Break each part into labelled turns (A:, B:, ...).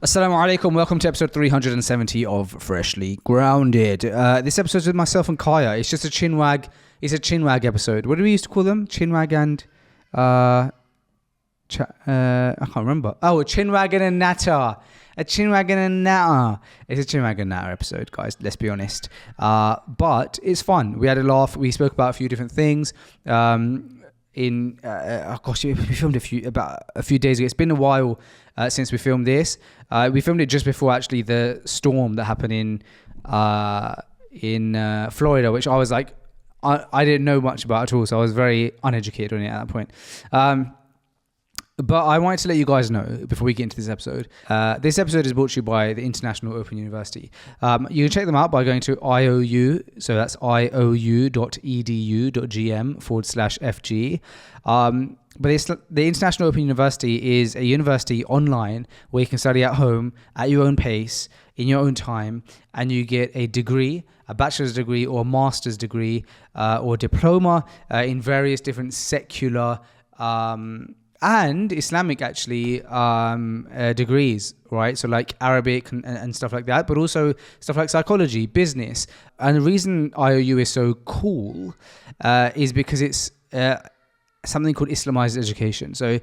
A: Assalamu alaikum. Welcome to episode 370 of Freshly Grounded. This episode is with myself and Kaya. It's just a chinwag. It's a chinwag episode. What do we used to call them? Chinwag and I can't remember. Oh, a chinwag and a natter. A chinwag and a natter. It's a chinwag and natter episode, guys. Let's be honest. But it's fun. We had a laugh. We spoke about a few different things. We filmed about a few days ago. It's been a while since we filmed this. We filmed it just before actually the storm that happened in Florida, which I was like, I didn't know much about at all, so I was very uneducated on it at that point. But I wanted to let you guys know before we get into this episode. This episode is brought to you by the International Open University. You can check them out by going to IOU, so that's iou.edu.gm/FG. But the International Open University is a university online where you can study at home at your own pace, in your own time, and you get a degree, a bachelor's degree or a master's degree or diploma in various different secular and Islamic actually degrees, right? So like Arabic and stuff like that, but also stuff like psychology, business. And the reason IOU is so cool is because it's something called Islamized education. So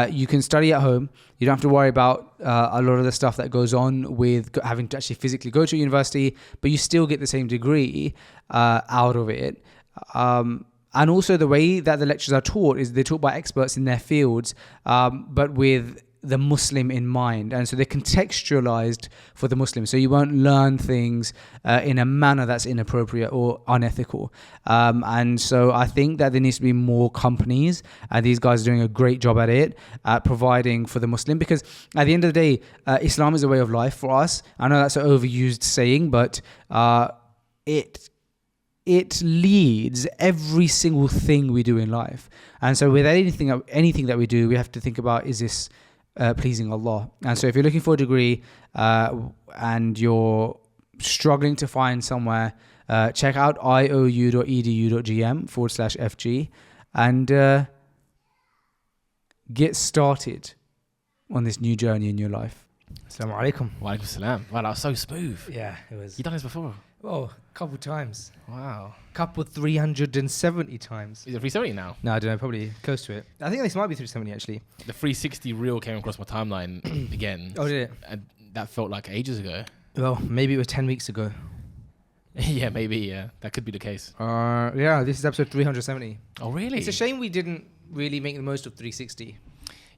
A: you can study at home. You don't have to worry about a lot of the stuff that goes on with having to actually physically go to a university, but you still get the same degree out of it. And also the way that the lectures are taught is they're taught by experts in their fields, but with the Muslim in mind. And so they're contextualized for the Muslim. So you won't learn things in a manner that's inappropriate or unethical. And so I think that there needs to be more companies, and these guys are doing a great job at it, at providing for the Muslim. Because at the end of the day, Islam is a way of life for us. I know that's an overused saying, but it leads every single thing we do in life. And so with anything that we do, we have to think about, is this pleasing Allah? And so if you're looking for a degree and you're struggling to find somewhere, check out iou.edu.gm/FG and get started on this new journey in your life. Assalamu alaikum.
B: Wa alaikum salam. Wow, that was so smooth.
A: Yeah, it was.
B: You done this before?
A: Oh, a couple times.
B: Wow.
A: Couple 370 times.
B: Is it 370 now?
A: No, I don't know, probably close to it. I think this might be 370 actually.
B: The 360 reel came across my timeline again.
A: Oh, did it?
B: And that felt like ages ago.
A: Well, maybe it was 10 weeks ago.
B: Yeah, maybe, yeah. That could be the case.
A: Yeah, this is episode 370.
B: Oh, really?
A: It's a shame we didn't really make the most of 360.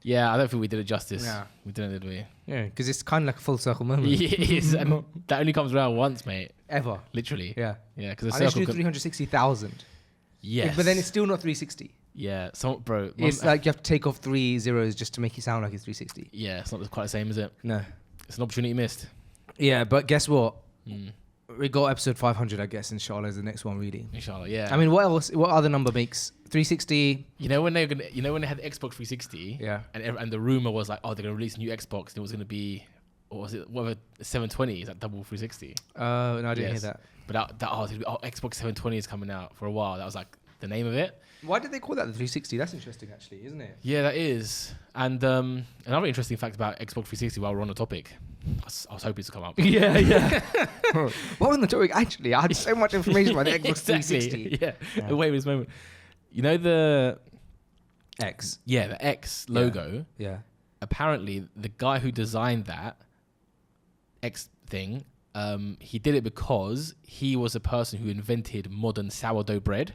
B: Yeah, I don't think we did it justice.
A: Yeah.
B: We didn't, did we?
A: Yeah, because it's kind of like a full circle moment.
B: Yes, and that only comes around once, mate.
A: Ever.
B: Literally.
A: Yeah.
B: Yeah, because
A: I actually do 360,000.
B: Yes.
A: But then it's still not 360.
B: Yeah, so, bro.
A: It's like you have to take off 3 zeros just to make it sound like it's 360.
B: Yeah, it's not quite the same, is it?
A: No.
B: It's an opportunity missed.
A: Yeah, but guess what?
B: Mm.
A: We got episode 500, I guess, inshallah, is the next one, really.
B: Inshallah, yeah.
A: I mean, what else? What other number makes 360?
B: You know when they had the Xbox 360?
A: Yeah.
B: And the rumor was like, oh, they're gonna release a new Xbox, and it was gonna be, what was it? What, 720? Is that double 360?
A: No, I didn't hear that.
B: But Xbox 720 is coming out for a while. That was like the name of it.
A: Why did they call that the 360? That's interesting, actually, isn't it?
B: Yeah, that is. And another interesting fact about Xbox 360 while we're on the topic, I was hoping to come up.
A: Yeah. What on the topic? Actually, I had so much information about the Xbox 360.
B: Yeah. Wait this moment. You know the
A: X.
B: Yeah, the X logo.
A: Yeah.
B: Apparently, the guy who designed that X thing, he did it because he was a person who invented modern sourdough bread.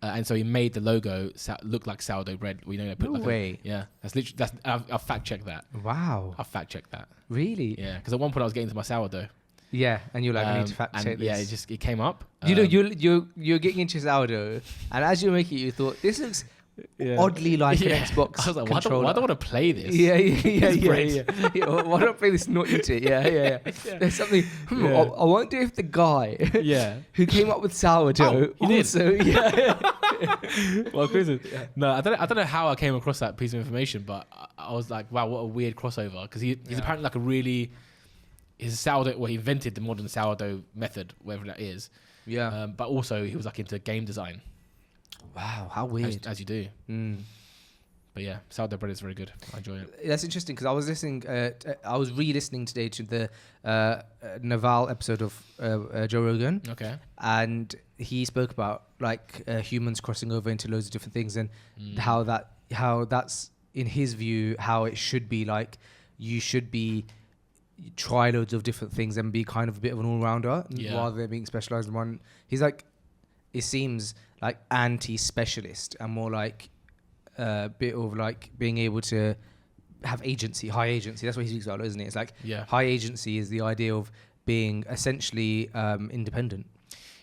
B: And so he made the logo look like sourdough bread. No
A: way.
B: Yeah, that's literally. I'll fact check that.
A: Wow.
B: I'll fact check that.
A: Really?
B: Yeah, because at one point I was getting to my sourdough.
A: Yeah, and you're like, I need to fact check this.
B: Yeah, it came up.
A: You know, you're getting into sourdough, and as you make it, you thought this looks oddly like an Xbox
B: I was like,
A: controller.
B: why do I want to play this?
A: Yeah. Why don't I play this, not eat it? Yeah. There's something. I wonder if the guy who came up with sourdough also.
B: Well, no, I don't know how I came across that piece of information, but I was like, wow, what a weird crossover, because he's apparently like a really. His sourdough, well, he invented the modern sourdough method, whatever that is. Yeah. But also, he was like into game design.
A: Wow, how weird.
B: As you do.
A: Mm.
B: But yeah, sourdough bread is very good. I enjoy it.
A: That's interesting because I was listening. I was re-listening today to the Naval episode of Joe Rogan.
B: Okay.
A: And he spoke about like humans crossing over into loads of different things, and how that's in his view how it should be. Like you should be try loads of different things and be kind of a bit of an all-rounder rather than being specialized in one. He's like, it seems like anti-specialist and more like a bit of like being able to have agency, high agency. That's what he speaks about, isn't it? It's like high agency is the idea of being essentially independent.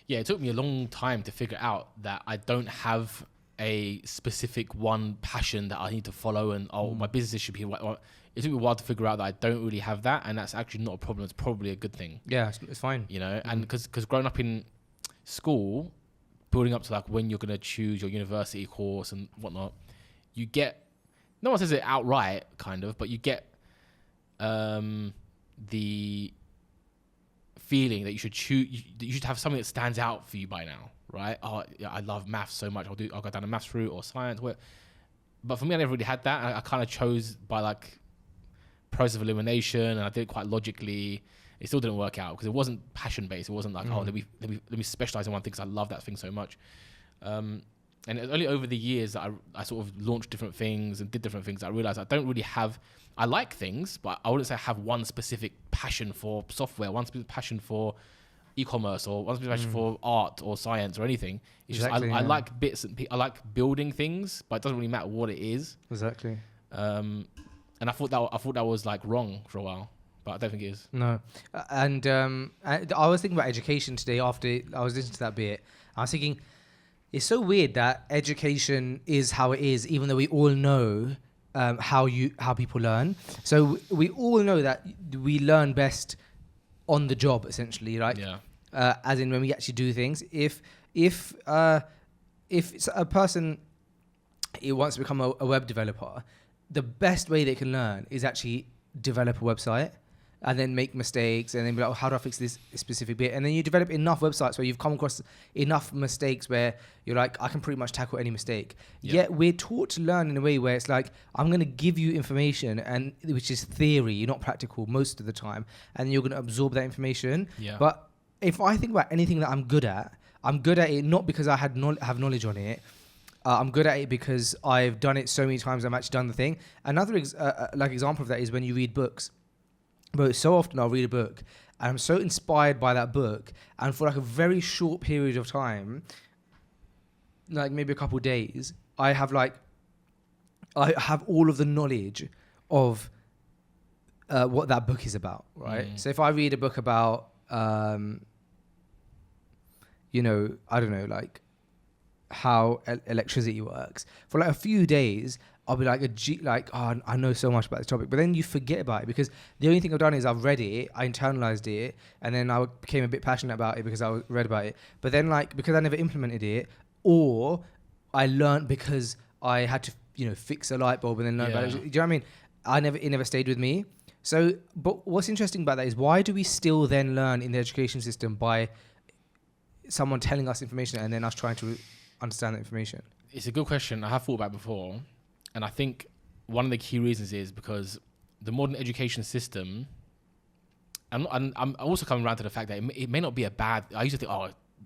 A: Yeah,
B: it took me a long time to figure out that I don't have a specific one passion that I need to follow, and my business should be. It took me a while to figure out that I don't really have that, and that's actually not a problem. It's probably a good thing.
A: Yeah, it's fine.
B: You know, and because growing up in school, building up to like when you're going to choose your university course and whatnot, you get, no one says it outright, kind of, but you get the feeling that you should have something that stands out for you by now, right? Oh, yeah, I love maths so much. I'll go down a maths route or science. But for me, I never really had that. I kind of chose by like process of elimination, and I did it quite logically. It still didn't work out because it wasn't passion based. It wasn't like, let me specialize in one thing because I love that thing so much. And it's only over the years that I sort of launched different things and did different things. I realized I don't really have. I like things, but I wouldn't say I have one specific passion for software, one specific passion for e-commerce, or one specific passion for art or science or anything. It's exactly, just I like bits and I like building things, but it doesn't really matter what it is.
A: Exactly.
B: And I thought that was like wrong for a while, but I don't think it is.
A: No. And I was thinking about education today after I was listening to that bit. I was thinking, it's so weird that education is how it is, even though we all know how people learn. So we all know that we learn best on the job, essentially, right?
B: Yeah.
A: As in when we actually do things. If it's a person wants to become a web developer, the best way they can learn is actually develop a website and then make mistakes and then be like, oh, how do I fix this specific bit? And then you develop enough websites where you've come across enough mistakes where you're like, I can pretty much tackle any mistake. Yep. Yet we're taught to learn in a way where it's like, I'm going to give you information, and which is theory, not practical most of the time, and you're going to absorb that information.
B: Yeah.
A: But if I think about anything that I'm good at it not because I have knowledge on it. I'm good at it because I've done it so many times. I've actually done the thing. Another example of that is when you read books. But so often I'll read a book and I'm so inspired by that book, and for like a very short period of time, like maybe a couple of days, I have all of the knowledge of what that book is about, right? So if I read a book about, I don't know, like how electricity works, for like a few days, I'll be like I know so much about this topic, but then you forget about it because the only thing I've done is I've read it, I internalized it, and then I became a bit passionate about it because I read about it. But then because I never implemented it, or I learned because I had to fix a light bulb and then learn about it. Do you know what I mean? It never stayed with me. So, but what's interesting about that is, why do we still then learn in the education system by someone telling us information and then us trying to understand that information?
B: It's a good question. I have thought about it before. And I think one of the key reasons is because the modern education system, I'm also coming around to the fact that it may not be a bad. I used to think,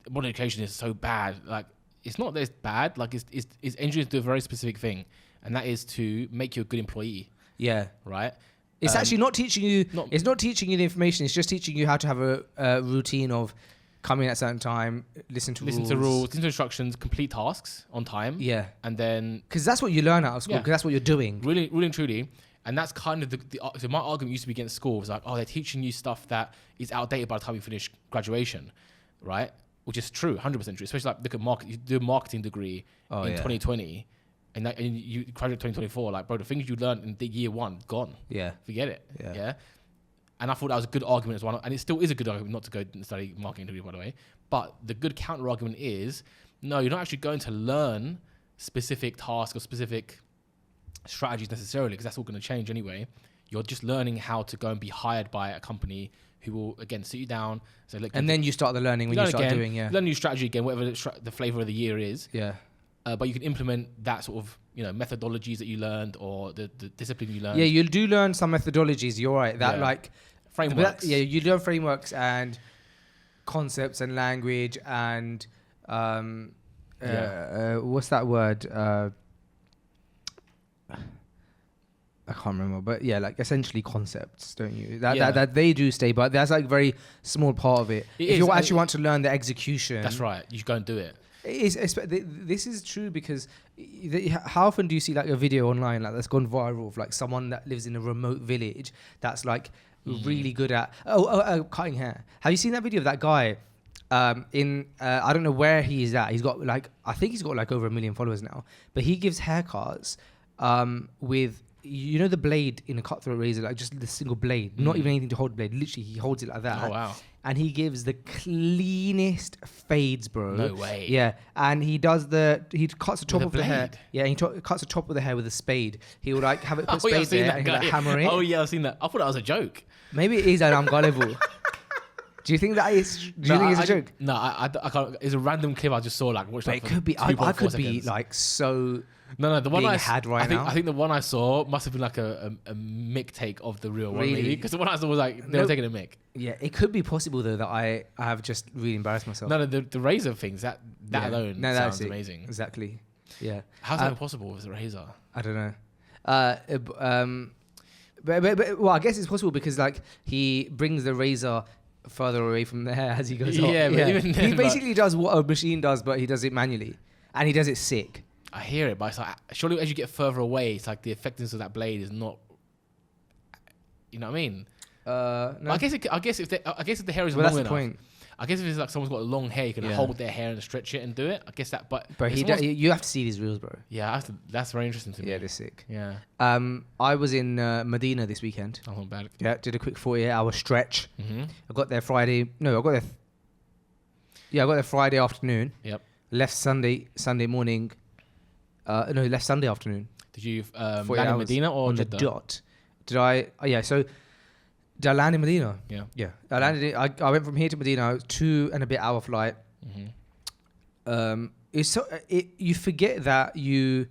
B: modern education is so bad. Like, it's not that it's bad. Like, it's engineers do a very specific thing, and that is to make you a good employee.
A: Yeah.
B: Right.
A: It's actually not teaching you. It's not teaching you the information. It's just teaching you how to have a routine of coming at a certain time, listen to rules,
B: listen to instructions, complete tasks on time.
A: Yeah.
B: And then...
A: Because that's what you learn out of school, because that's what you're doing.
B: Really, really and truly. And that's kind of so my argument used to be against school. It was like, they're teaching you stuff that is outdated by the time you finish graduation, right? Which is true, 100% true. Especially like, look at marketing. You do a marketing degree in 2020, and you graduate 2024. Like, bro, the things you learned in the year one, gone.
A: Yeah.
B: Forget it. Yeah. And I thought that was a good argument as well. And it still is a good argument not to go and study marketing degree, by the way. But the good counter argument is, no, you're not actually going to learn specific tasks or specific strategies necessarily, because that's all going to change anyway. You're just learning how to go and be hired by a company who will, again, sit you down. Say, look,
A: and then you start the learning when you start doing,
B: learn a new strategy again, whatever the flavor of the year is.
A: Yeah.
B: but you can implement that sort of, methodologies that you learned or the discipline you learned.
A: Yeah, you do learn some methodologies. You're right. That
B: Frameworks.
A: You learn frameworks and concepts and language and what's that word? I can't remember, but yeah, like essentially concepts, don't you? That they do stay, but that's like very small part of it. If you actually want to learn the execution,
B: that's right. You should go and do it.
A: This is true because how often do you see like a video online like that's gone viral of like someone that lives in a remote village that's like really good at cutting hair? Have you seen that video of that guy? I don't know where he is at. He's got like, I think he's got like over 1 million followers now, but he gives haircuts with, the blade in a cutthroat razor, like just the single blade, not even anything to hold the blade. Literally, he holds it like that.
B: Oh, wow.
A: And he gives the cleanest fades, bro.
B: No way.
A: Yeah, and he cuts the top of the hair.
B: blade?
A: Yeah, he cuts the top of the hair with a spade. He would like have it put
B: Oh, yeah,
A: spade
B: I've seen
A: there
B: that
A: and
B: guy.
A: like hammer it.
B: Oh yeah, I've seen that. I thought that was a joke.
A: Maybe it is, and I'm gullible. Do you think that is? Do you think it's a joke?
B: No, I can't. It's a random clip I just saw. Like, watched,
A: But
B: like,
A: it could be. I could be like so.
B: No, the one
A: being
B: I
A: had right
B: I think,
A: now.
B: I think the one I saw must have been like a mic take of the real one,
A: Really?
B: because the one I saw was like they were taking a mic.
A: Yeah, it could be possible though that I have just really embarrassed myself.
B: No, the razor things that alone sounds amazing.
A: Exactly. Yeah.
B: How's that possible with a razor?
A: I don't know. But well, I guess it's possible because like he brings the razor further away from the hair as he goes on.
B: Yeah, but even then,
A: he basically does what a machine does, but he does it manually, and he does it sick.
B: I hear it, but it's like surely as you get further away, it's like the effectiveness of that blade is not. You know what I mean?
A: No.
B: I guess if the hair is
A: Well,
B: long
A: that's the
B: enough.
A: point.
B: I guess if it's like someone's got long hair, you can hold their hair and stretch it and do it. I guess that, but
A: you have to see these reels, bro.
B: Yeah, that's very interesting to me.
A: Yeah, they're sick.
B: Yeah.
A: I was in Medina this weekend.
B: Oh, not bad.
A: Yeah, did a quick 48-hour stretch.
B: Mm-hmm.
A: I got there Friday. No, I got there Friday afternoon.
B: Yep.
A: Left Sunday morning. Left Sunday afternoon.
B: Did you land in Medina or
A: on
B: Jeddah?
A: the dot? Did I? So did I land in Medina?
B: Yeah.
A: Yeah. I landed. I went from here to Medina. 2 and a bit hour flight.
B: Mm-hmm.
A: You forget that you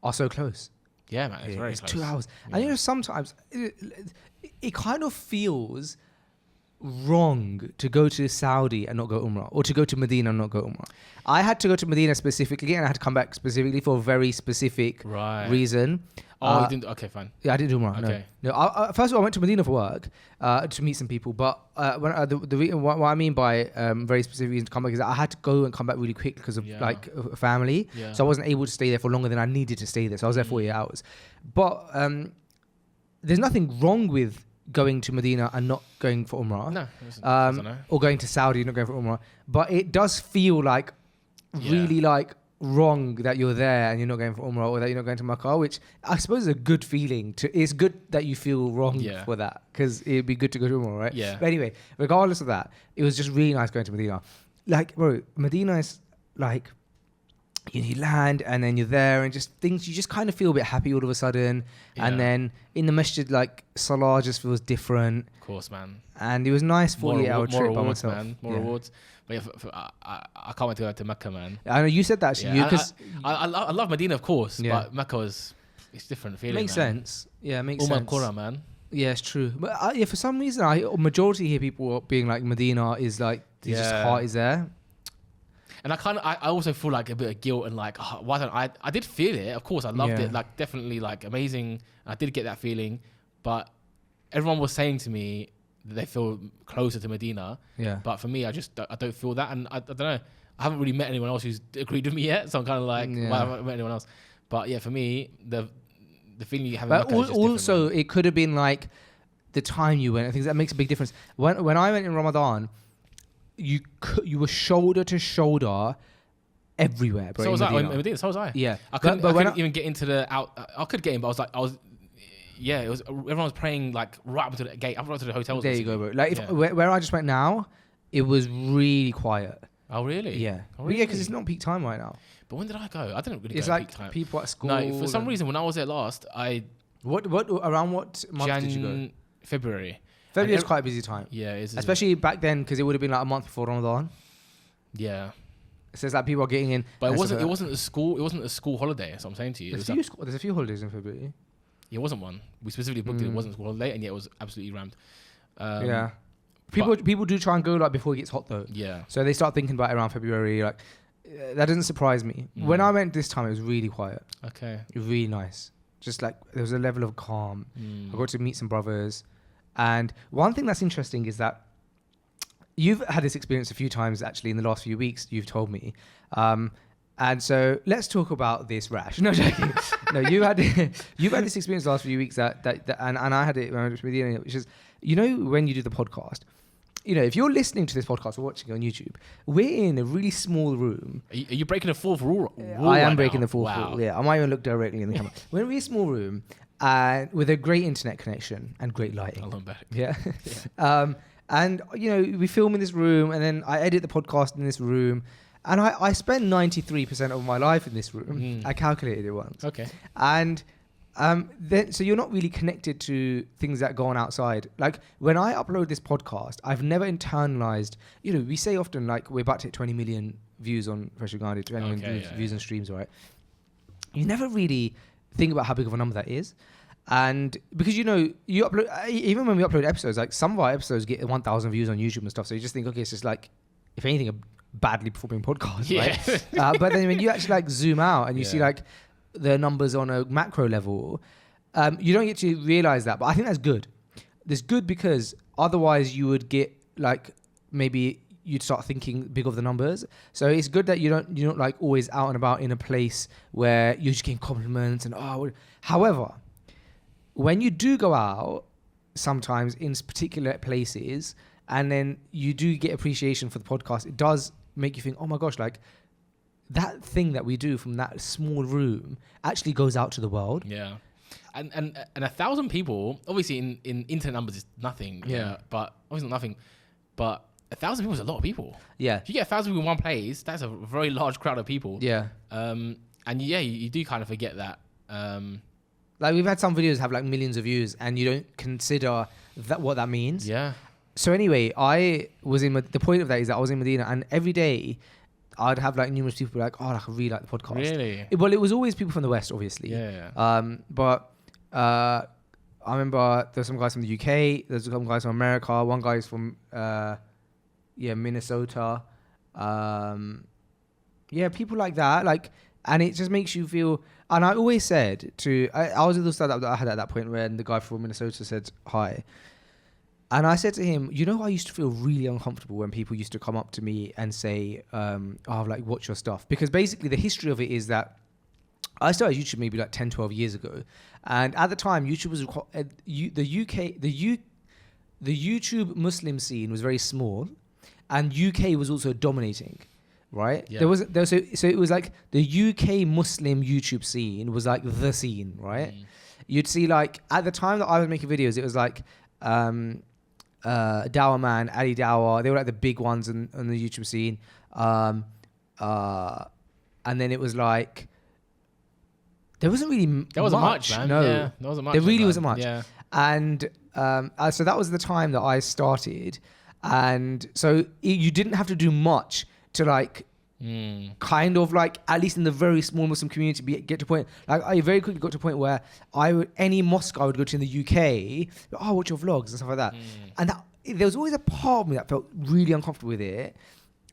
A: are so close.
B: Yeah, man. It's very
A: it's
B: close.
A: 2 hours,
B: Yeah.
A: and sometimes it kind of feels wrong to go to Saudi and not go Umrah, or to go to Medina and not go Umrah. I had to go to Medina specifically, and I had to come back specifically for a very specific reason.
B: Oh, you didn't? Okay, fine.
A: Yeah, I didn't do Umrah.
B: Okay.
A: No. First of all, I went to Medina for work to meet some people. But what I mean by very specific reason to come back is that I had to go and come back really quick because of like a family.
B: Yeah.
A: So I wasn't able to stay there for longer than I needed to stay there. So I was there 48 hours. But there's nothing wrong with going to Medina and not going for Umrah.
B: No.
A: Or going to Saudi and not going for Umrah. But it does feel like really like wrong that you're there and you're not going for Umrah, or that you're not going to Makkah, which I suppose is a good feeling. It's good that you feel wrong for that, because it'd be good to go to Umrah, right?
B: Yeah.
A: But anyway, regardless of that, it was just really nice going to Medina. Like, bro, Medina is like, you land and then you're there and just things, you just kind of feel a bit happy all of a sudden.
B: Yeah.
A: And then in the masjid, like Salah just feels different.
B: Of course, man.
A: And it was nice 48-hour trip by
B: rewards,
A: myself.
B: man. More rewards. But yeah, I can't wait to go to Mecca, man.
A: I know you said that actually.
B: Yeah. I love Medina, of course, but Mecca it's different feeling.
A: Makes sense. Yeah, makes
B: Umm
A: sense.
B: Qura, man.
A: Yeah, it's true. But for some reason, majority hear people being like Medina is like just heart is there.
B: And I also feel like a bit of guilt and like, why don't I did feel it, of course, I loved it, like definitely like amazing. I did get that feeling, but everyone was saying to me that they feel closer to Medina. Yeah. But for me, I don't feel that, and I don't know. I haven't really met anyone else who's agreed with me yet, so I'm kind of like, why haven't I met anyone else? But yeah, for me, the feeling you have. But in Mecca is just
A: also, it could have been like the time you went. I think that makes a big difference. When I went in Ramadan, you were shoulder to shoulder everywhere, bro.
B: So was I. So was I.
A: Yeah,
B: I couldn't even get into the out. I could get in, but I was. Yeah, it was. Everyone was praying like right up to the gate, up to the hotels.
A: There you go, bro. Like where I just went now, it was really quiet.
B: Oh really?
A: Yeah.
B: Oh, really?
A: Yeah, because it's not peak time right now.
B: But when did I go? I didn't really.
A: It's
B: go
A: like
B: at peak time.
A: People at school.
B: No, for some reason when I was there last,
A: what around what month did you go?
B: February.
A: February is quite a busy time.
B: Yeah,
A: especially back then, because it would have been like a month before Ramadan.
B: Yeah.
A: So it's like people are getting in.
B: But
A: and
B: it
A: stuff like that.
B: wasn't a school. It wasn't a school holiday. That's what I'm saying to you.
A: There's a few holidays in February.
B: It wasn't one. We specifically booked it. It wasn't a school holiday, and yet it was absolutely rammed.
A: Yeah. People do try and go like before it gets hot though.
B: Yeah.
A: So they start thinking about it around February. Like that doesn't surprise me. When I went this time, it was really quiet.
B: Okay.
A: It was really nice. Just like there was a level of calm. I got to meet some brothers, and one thing that's interesting is that you've had this experience a few times actually in the last few weeks. You've told me. And so let's talk about this rash. No, joking. No, you've had this experience the last few weeks that and I had it when I was with you, which is, you know, when you do the podcast, you know, if you're listening to this podcast or watching it on YouTube, we're in a really small room.
B: Are you breaking the fourth rule?
A: I am breaking the fourth rule. Yeah, I might even look directly in the camera. We're in a really small room with a great internet connection and great lighting.
B: I'll come back.
A: Yeah. And you know, we film in this room, and then I edit the podcast in this room. And I spend 93% of my life in this room. I calculated it once.
B: Okay.
A: And then, so you're not really connected to things that go on outside. Like when I upload this podcast, I've never internalized, you know, we say often like we're about to hit 20 million views on Freshly Guided, 20 million views and streams, right? You never really think about how big of a number that is. And because, you know, you upload, even when we upload episodes, like some of our episodes get 1,000 views on YouTube and stuff. So you just think, okay, it's just like, if anything, a badly performing podcast, right? But then when you actually like zoom out and you see like the numbers on a macro level, you don't get to realize that. But I think that's good. That's good because otherwise you would get like, maybe you'd start thinking big of the numbers. So it's good that you're not like always out and about in a place where you're just getting compliments and however, when you do go out sometimes in particular places and then you do get appreciation for the podcast, it does make you think, oh my gosh, like that thing that we do from that small room actually goes out to the world.
B: Yeah. And 1,000 people, obviously in internet numbers is nothing.
A: Yeah.
B: But obviously not nothing. But 1,000 people is a lot of people.
A: Yeah.
B: If you get 1,000 people in one place, that's a very large crowd of people.
A: Yeah.
B: And you do kind of forget that.
A: Like we've had some videos have like millions of views and you don't consider that what that means.
B: Yeah.
A: So anyway, I was the point of that is that I was in Medina and every day I'd have like numerous people be like, oh, like, I really like the podcast.
B: Really?
A: Well, it was always people from the West, obviously.
B: Yeah.
A: But I remember there's some guys from the UK, there's some guys from America, one guy's from Minnesota. People like that, like, and it just makes you feel. And I always said I was at the startup that I had at that point when the guy from Minnesota said hi. And I said to him, you know, I used to feel really uncomfortable when people used to come up to me and say, like, what's your stuff? Because basically the history of it is that I started YouTube maybe like 10, 12 years ago. And at the time, YouTube was, the YouTube Muslim scene was very small and UK was also dominating. Right? Yeah. So it was like the UK Muslim YouTube scene was like the scene, right? You'd see like, at the time that I was making videos, it was like, Dawa Man, Ali Dawa, they were like the big ones on the YouTube scene. And then it was like, there wasn't really
B: there wasn't much, man.
A: No,
B: yeah, there wasn't much.
A: There really wasn't much.
B: Yeah.
A: And so that was the time that I started. And so you didn't have to do much to like, kind of like, at least in the very small Muslim community, get to a point, like I very quickly got to a point where any mosque I would go to in the UK, watch your vlogs and stuff like that. And there was always a part of me that felt really uncomfortable with it.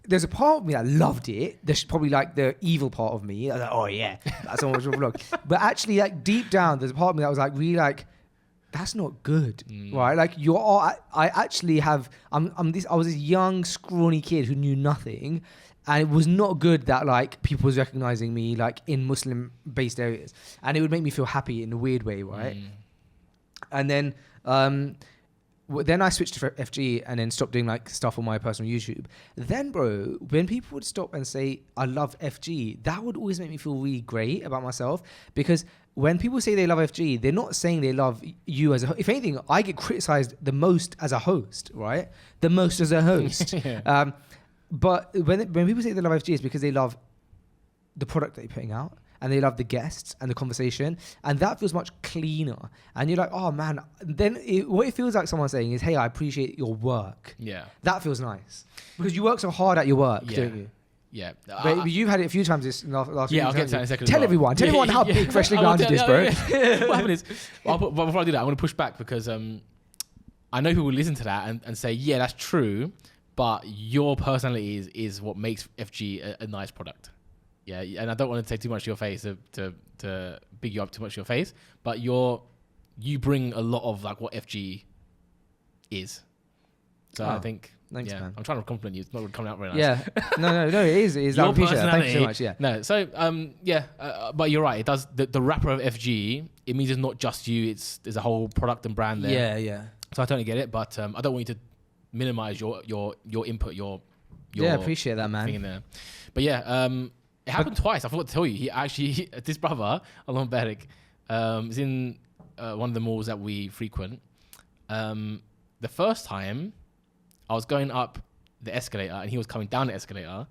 A: There's a part of me that loved it. There's probably like the evil part of me. I was like, oh yeah, that's someone watching your vlog. But actually, like deep down, there's a part of me that was like really like, that's not good, right? Like I actually have, I was this young, scrawny kid who knew nothing. And it was not good that like people was recognizing me like in Muslim based areas. And it would make me feel happy in a weird way, right? And then I switched to FG and then stopped doing like stuff on my personal YouTube. Then, bro, when people would stop and say, I love FG, that would always make me feel really great about myself. Because when people say they love FG, they're not saying they love you as a host. If anything, I get criticized the most as a host, right? The most as a host. Yeah. But when people say they love FG, it's because they love the product that you're putting out and they love the guests and the conversation, and that feels much cleaner. And you're like, oh man. Then what it feels like someone saying is, hey, I appreciate your work.
B: Yeah,
A: that feels nice because you work so hard at your work, don't you?
B: Yeah.
A: But you've had it a few times this last
B: Yeah,
A: week.
B: I'll get to that in a second.
A: Tell everyone how big freshly grounded is, bro.
B: What happened is, but before I do that, I want to push back because I know people will listen to that and say, yeah, that's true, but your personality is what makes FG a nice product. Yeah, and I don't want to take too much to your face to big you up too much to your face, but you bring a lot of like what FG is. So I think.
A: Thanks,
B: yeah,
A: man.
B: I'm trying to compliment you. It's not coming out very nice.
A: Yeah. No, it is. It is. I
B: Your
A: appreciate that. Thank you so
B: personality-
A: much. Yeah.
B: No, so but you're right. It does the wrapper of FG. It means it's not just you. There's a whole product and brand there.
A: Yeah.
B: So I totally get it, but I don't want you to minimize your input, your
A: Yeah, appreciate that,
B: thing in
A: man.
B: there. But yeah, it happened twice. I forgot to tell you. This brother, Alon Berik, is in one of the malls that we frequent. The first time, I was going up the escalator and he was coming down the escalator,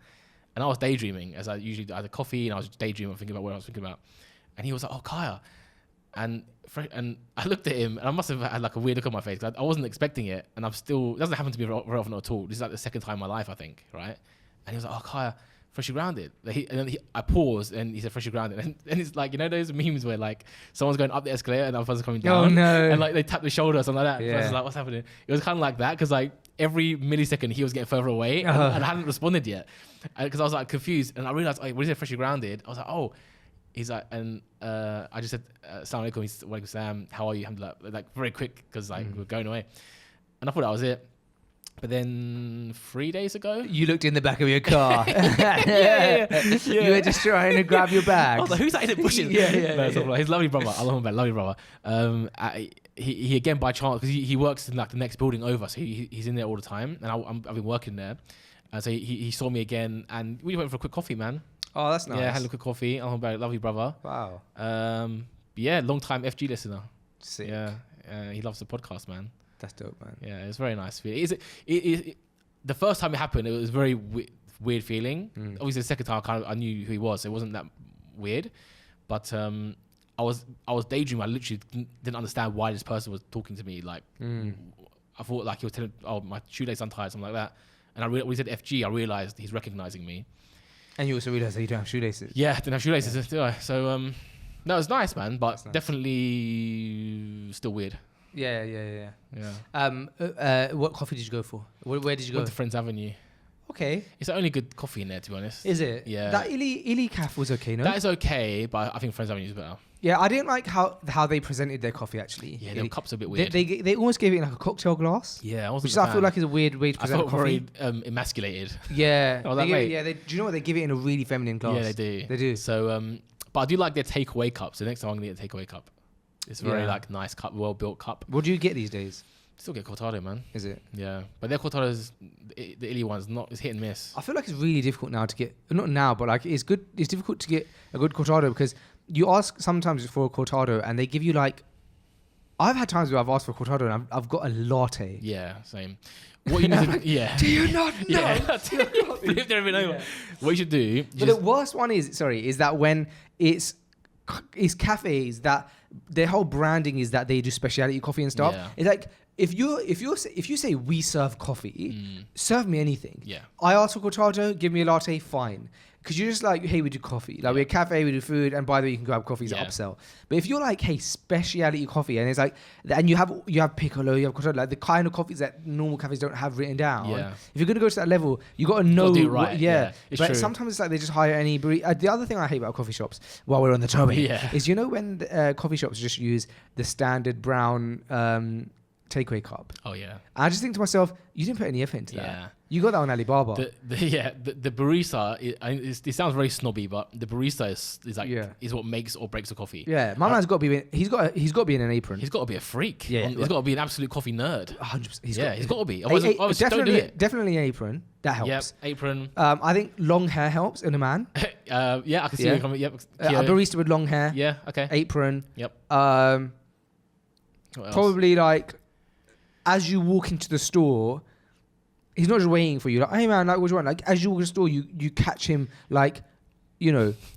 B: and I was daydreaming as I usually do. I had a coffee and I was daydreaming, thinking about what I was thinking about. And he was like, "Oh, Kaya," and I looked at him and I must have had like a weird look on my face because I wasn't expecting it, and it doesn't happen to me very often at all. This is like the second time in my life, I think, right? And he was like, "Oh, Kaya, freshly grounded." I paused and he said freshly grounded, and it's like, you know those memes where like someone's going up the escalator and the other person's coming down.
A: Oh no!
B: And like they tap the shoulder or something like that.
A: Yeah.
B: So I was like, what's happening? It was kind of like that because like every millisecond he was getting further away and I hadn't responded yet because I was like confused, and I realized when he said freshly grounded, I was like, oh. He's like, and I just said, "Assalamu alaikum." He's like, "Sam, how are you?" Alhamdulillah. Like very quick because like we're going away, and I thought that was it. But then 3 days ago,
A: You looked in the back of your car.
B: yeah.
A: You were just trying to grab your
B: I
A: bag.
B: was like, "Who's that in the bushes?" No, so his lovely brother, I love him, lovely brother. He again by chance because he works in like the next building over, so he's in there all the time, and I've been working there, and so he saw me again, and we went for a quick coffee, man.
A: Oh, that's nice.
B: Yeah, had a quick coffee. Lovely brother.
A: Wow.
B: Yeah, long time FG listener.
A: Sick.
B: Yeah, he loves the podcast, man.
A: That's dope, man.
B: Yeah, it's very nice. The first time it happened, it was a very weird feeling. Obviously, the second time I knew who he was, so it wasn't that weird. But I was daydreaming. I literally didn't understand why this person was talking to me. Like, I thought like he was telling, "Oh, my shoelace untied," something like that. And when he said FG, I realized he's recognizing me.
A: And you also realised that you don't have shoelaces.
B: Yeah, didn't have shoelaces, do I? So, no, it was nice, man, but
A: nice.
B: Definitely still weird.
A: Yeah.
B: Yeah.
A: What coffee did you go for? Where did you go?
B: Went to Friends Avenue.
A: Okay.
B: It's the only good coffee in there, to be honest.
A: Is it?
B: Yeah.
A: That Illy Caf was okay, no?
B: That is okay, but I think Friends Avenue is better.
A: Yeah, I didn't like how they presented their coffee, actually.
B: Yeah, their cups are a bit weird.
A: They almost gave it in like a cocktail glass.
B: Yeah, I wasn't
A: Which
B: a
A: I
B: fan.
A: feel like is a weird way to
B: I
A: present
B: felt
A: coffee.
B: very emasculated.
A: Yeah.
B: Oh, that
A: They give it-
B: mate.
A: yeah, do you know what? They give it in a really feminine glass.
B: Yeah, they do.
A: They do.
B: So, but I do like their takeaway cups. So next time I'm going to get a takeaway cup. It's a very
A: Yeah.
B: like nice cup, well-built cup.
A: What do you get these days?
B: Still get cortado, man.
A: Is it?
B: Yeah, but their cortados, the illy one's it's hit and miss.
A: I feel like it's really difficult now to get, not now, but like it's difficult to get a good cortado because you ask sometimes for a cortado and they give you like, I've had times where I've asked for a cortado and I've got a latte.
B: Yeah, same. What you need to yeah.
A: Do you not know?
B: Yeah. Flip there every over. What you should do.
A: But the worst one is that when it's cafes that their whole branding is that they do specialty coffee and stuff.
B: Yeah.
A: It's like if you say we serve coffee, serve me anything.
B: Yeah.
A: I ask for cortado, give me a latte, fine. Because you're just like, hey, we do coffee. Like we're a cafe, we do food, and by the way, you can grab coffees at upsell. But if you're like, hey, specialty coffee, and it's like, and you have piccolo, you have cortado, like the kind of coffees that normal cafes don't have written down.
B: Yeah.
A: If you're gonna go to that level, you got to know.
B: Gotta do it right. Yeah, it's
A: but
B: true.
A: sometimes it's like they just hire any. The other thing I hate about coffee shops, while we're on the topic, is when coffee shops just use the standard brown takeaway cup.
B: Oh yeah.
A: I just think to myself, you didn't put any effort into that.
B: Yeah.
A: You got that on Alibaba.
B: The barista. It sounds very snobby, but the barista is what makes or breaks a coffee.
A: Yeah, my man's got to be. He's got to be in an apron.
B: He's got to be a freak.
A: Yeah,
B: He's got to be an absolute coffee nerd.
A: 100%.
B: He's got to be. Otherwise, don't do it.
A: Definitely an apron. That helps.
B: Yep, apron.
A: I think long hair helps in a man.
B: Yeah, I can see you coming. Yep.
A: A barista with long hair.
B: Yeah. Okay.
A: Apron.
B: Yep.
A: What
B: else?
A: Probably like as you walk into the store, he's not just waiting for you. Like, hey man, like what do you want? Like as you walk into the store, you catch him like,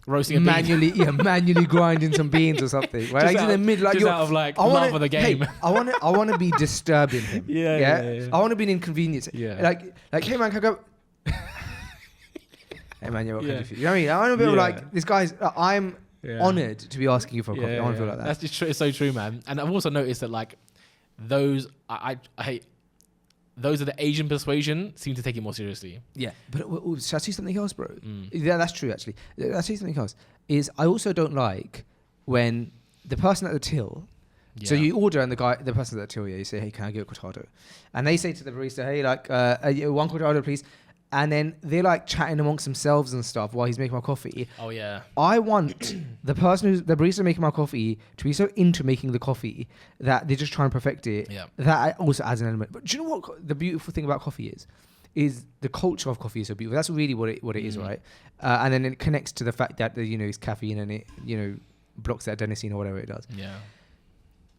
B: roasting a
A: bean. manually grinding some beans or something. Right? Like,
B: out,
A: in the middle, like
B: just out of like love of the game.
A: Hey, I want to be disturbing him.
B: Yeah.
A: I want to be an inconvenience.
B: Yeah.
A: Like hey man, can I go? Hey man, what can I
B: Yeah.
A: do for you? You know what I mean? I'm a bit of
B: Yeah.
A: like, this guy's, I'm honoured to be asking you for a coffee. I want to feel like that.
B: That's just true. It's so true, man. And I've also noticed that like those, I those are the Asian persuasion seem to take it more seriously.
A: Yeah, but shall I say something else, bro? Yeah, that's true, actually. I'll say something else. Is I also don't like when the person at the till, so you order and the person at the till, you say, hey, can I get a cortado? And they say to the barista, hey, like, one cortado, please. And then they're like chatting amongst themselves and stuff while he's making my coffee.
B: Oh yeah.
A: I want the barista making my coffee to be so into making the coffee that they're just trying to perfect it.
B: Yeah.
A: That also adds an element. But do you know what the beautiful thing about coffee is? Is the culture of coffee is so beautiful. That's really what it is, right? And then it connects to the fact that it's caffeine and it blocks that adenosine or whatever it does.
B: Yeah.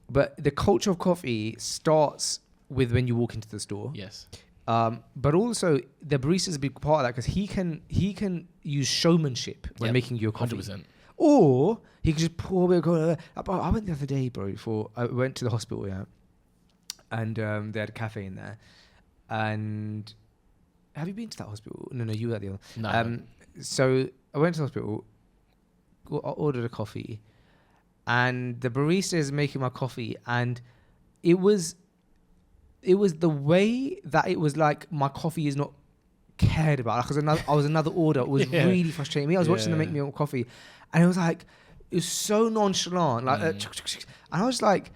A: But the culture of coffee starts with when you walk into the store.
B: Yes.
A: But also the barista is a big part of that because he can use showmanship when making your coffee.
B: 100%.
A: Or he could just pour a bit of coffee. I went the other day, bro. I went to the hospital, and they had a cafe in there. And have you been to that hospital? No, you were at the other.
B: No.
A: So I went to the hospital, I ordered a coffee, and the barista is making my coffee, and it was the way that it was like my coffee is not cared about. Like, I was another order. It was really frustrating me. I was watching them make me coffee, and it was like, it was so nonchalant. Like, and I was like,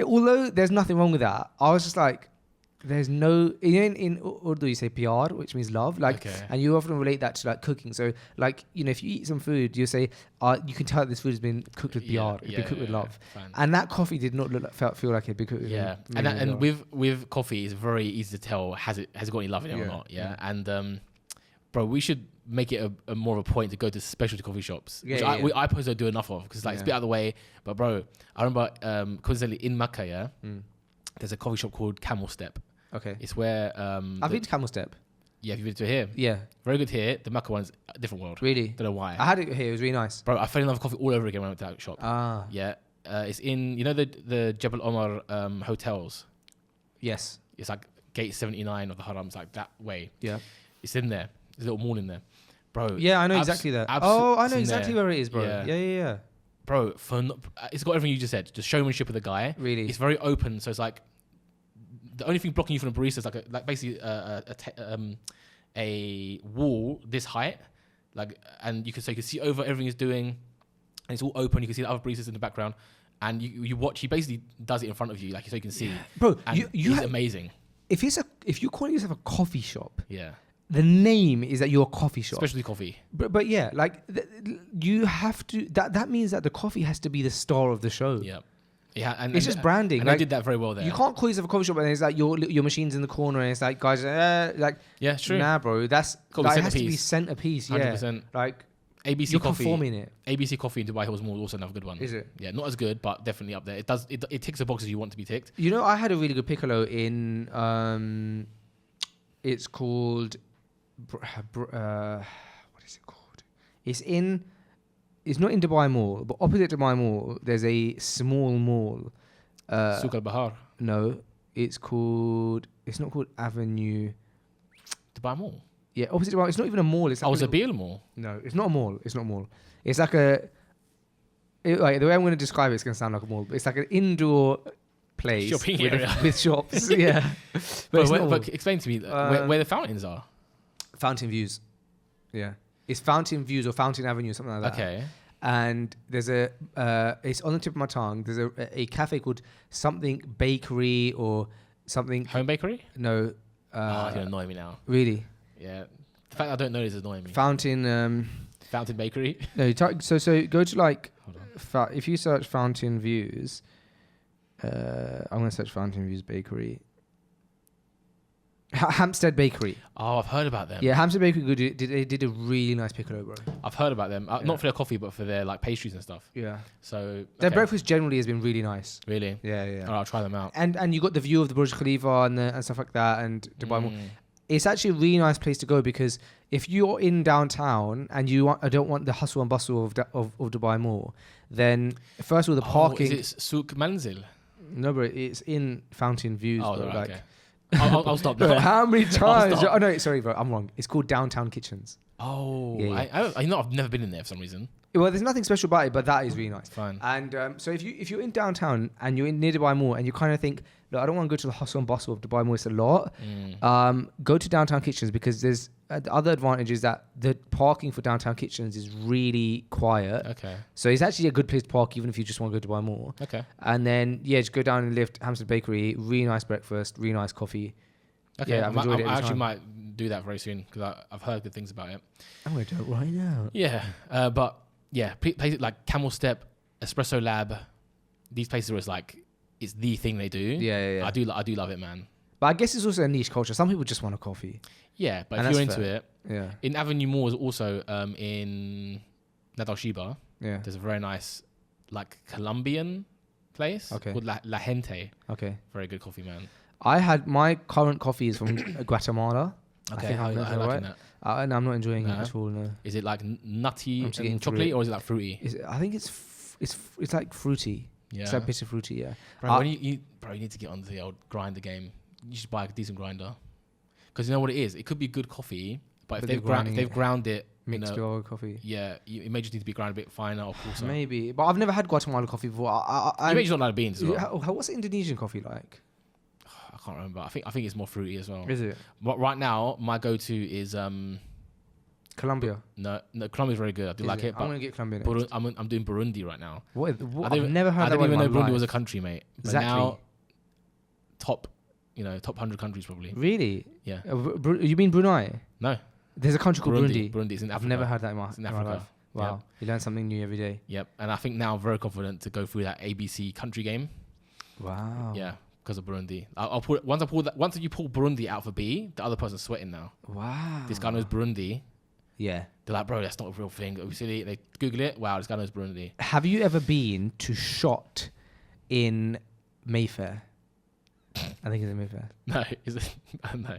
A: although there's nothing wrong with that, I was just like, there's no, in Urdu you say pyar, which means love, like, and you often relate that to like cooking. So like, if you eat some food, you say, you can tell this food has been cooked with pyar, it's been cooked with love. And that coffee did not feel like it been cooked with
B: and with coffee, it's very easy to tell has it got any love in it or not. And bro, we should make it a more of a point to go to specialty coffee shops, which I personally don't do enough of because it's a bit out of the way. But bro, I remember coincidentally in Makkah, there's a coffee shop called Camel Step.
A: Okay.
B: It's where
A: I've been to Camel Step.
B: Yeah, have you been to here?
A: Yeah.
B: Very good here. The Makkah one's a different world.
A: Really?
B: Don't know why.
A: I had it here. It was really nice.
B: Bro, I fell in love with coffee all over again when I went to that shop.
A: Ah.
B: Yeah. It's in, the Jebel Omar hotels.
A: Yes.
B: It's like gate 79 of the Harams, like that way.
A: Yeah.
B: It's in there. There's a little mall in there. Bro.
A: Yeah, I know exactly that. I know exactly where it is, bro. Yeah.
B: Bro, it's got everything you just said. Just showmanship of the guy.
A: Really?
B: It's very open, so it's like, the only thing blocking you from a barista is like basically a wall this height, like, and you can see over everything he's doing, and it's all open. You can see the other baristas in the background, and you watch. He basically does it in front of you, like so you can see.
A: Bro,
B: he's amazing.
A: If you call yourself a coffee shop,
B: the
A: name is that you're a coffee shop,
B: especially coffee.
A: But yeah, like you have to. That means that the coffee has to be the star of the show.
B: Yeah. Yeah, and
A: it's just branding.
B: And
A: like,
B: I did that very well there.
A: You can't call yourself a coffee shop and it's like your machine's in the corner and it's like guys, like
B: yeah, true.
A: Nah, bro, that's like, it has to be centerpiece. 100%. Like
B: ABC
A: you're
B: Coffee.
A: Performing it.
B: ABC Coffee in Dubai Hills Mall is also another good one.
A: Is it?
B: Yeah, not as good, but definitely up there. It ticks the boxes you want to be ticked.
A: I had a really good piccolo in it's called what is it called? It's not in Dubai Mall, but opposite Dubai Mall, there's a small mall.
B: Souk Al Bahar.
A: No, it's not called Avenue.
B: Dubai Mall?
A: Yeah, opposite Dubai. It's not even a mall. It's like
B: it's a Beale Mall?
A: No, it's not a mall. It's like the way I'm going to describe it's going to sound like a mall, but it's like an indoor place with shops. Yeah.
B: But explain to me where the fountains are.
A: Fountain Views. Yeah. It's Fountain Views or Fountain Avenue, something like that.
B: Okay.
A: And there's it's on the tip of my tongue. There's a cafe called something bakery or something.
B: Home bakery?
A: No.
B: It's going to annoy me now.
A: Really?
B: Yeah. The fact I don't know this is annoying me.
A: Fountain
B: Bakery?
A: No, so go to like, if you search Fountain Views, I'm going to search Fountain Views Bakery. Hampstead Bakery.
B: Oh, I've heard about them.
A: Yeah, Hampstead Bakery they did a really nice piccolo, bro.
B: I've heard about them. Not for their coffee, but for their like pastries and stuff.
A: Yeah.
B: So
A: their breakfast generally has been really nice.
B: Really?
A: Yeah.
B: All right, I'll try them out.
A: And you got the view of the Burj Khalifa and stuff like that, and Dubai Mall. It's actually a really nice place to go because if you're in downtown and don't want the hustle and bustle of Dubai Mall, then first of all the parking.
B: Is it Souk Manzil?
A: No, bro, it's in Fountain Views.
B: Oh,
A: bro.
B: right,
A: like,
B: okay. I'll stop now.
A: How many times?
B: stop.
A: Oh no, sorry, bro. I'm wrong. It's called Downtown Kitchens.
B: Oh,
A: Yeah.
B: I know I've never been in there for some reason.
A: Well, there's nothing special about it, but that is really nice.
B: Fine.
A: And so if you're in downtown and you're near Dubai Mall and you kind of think, look, I don't want to go to the hustle and bustle of Dubai Mall, it's a lot. Go to Downtown Kitchens because there's the other advantage is that the parking for Downtown Kitchens is really quiet.
B: Okay.
A: So it's actually a good place to park even if you just want to go to Dubai Mall.
B: Okay.
A: And then just go down and lift Hampstead Bakery. Really nice breakfast, really nice coffee.
B: Okay.
A: Yeah, I've enjoyed it
B: I
A: every
B: actually
A: time.
B: might do that very soon because I've heard good things about it.
A: I'm gonna do it right now.
B: Yeah. But yeah, places like Camel Step, Espresso Lab, these places where it's the thing they do.
A: Yeah.
B: I do love it, man.
A: But I guess it's also a niche culture. Some people just want a coffee.
B: Yeah, but
A: And
B: if you're
A: that's
B: into
A: fair.
B: it,
A: Yeah.
B: in Avenue Mall is also in Nadal Shiba.
A: Yeah.
B: There's a very nice like Colombian place called La Gente.
A: Okay.
B: Very good coffee, man.
A: I had my current coffee is from Guatemala.
B: Okay,
A: I think
B: I
A: I've
B: like
A: right.
B: that.
A: And I'm not enjoying
B: No.
A: it at all. No.
B: Is it like nutty
A: I'm just getting
B: and
A: through
B: chocolate,
A: it.
B: or is it like fruity?
A: I think it's like fruity.
B: Yeah.
A: It's like bitter fruity. Yeah.
B: Bro, when you need to get onto the old grinder game. You should buy a decent grinder, because you know what it is. It could be good coffee, but if
A: But
B: they've ground it,
A: Mixed with other coffee.
B: yeah, it may just need to be ground a bit finer or coarser.
A: Maybe, but I've never had Guatemala coffee before.
B: You may just not like beans as well.
A: What's Indonesian coffee like?
B: I can't remember. I think it's more fruity as well.
A: Is it
B: But right now, my go-to is
A: Colombia?
B: no, Colombia's very good. I do
A: Is
B: like it.
A: I'm
B: But
A: gonna get Colombia next.
B: I'm doing Burundi right now.
A: What?
B: I
A: I've never heard
B: I
A: that
B: didn't
A: word
B: even
A: in
B: know
A: my
B: Burundi was a
A: life.
B: country, mate. But
A: Exactly.
B: now, top 100 countries probably.
A: Really?
B: Yeah.
A: You mean Brunei?
B: No.
A: There's a country called Burundi.
B: Burundi is in Africa.
A: I've never heard that in my,
B: It's in
A: in my
B: Africa.
A: life. Wow, you learn something new every day.
B: Yep. And I think now I'm very confident to go through that ABC country game.
A: Wow.
B: Yeah, because of Burundi. Once you pull Burundi out for B, the other person's sweating now.
A: Wow.
B: This guy knows Burundi.
A: Yeah.
B: They're like, bro, that's not a real thing. Obviously, they Google it. Wow, this guy knows Burundi.
A: Have you ever been to Shot in Mayfair? I think it's in Mayfair.
B: No, is it? No.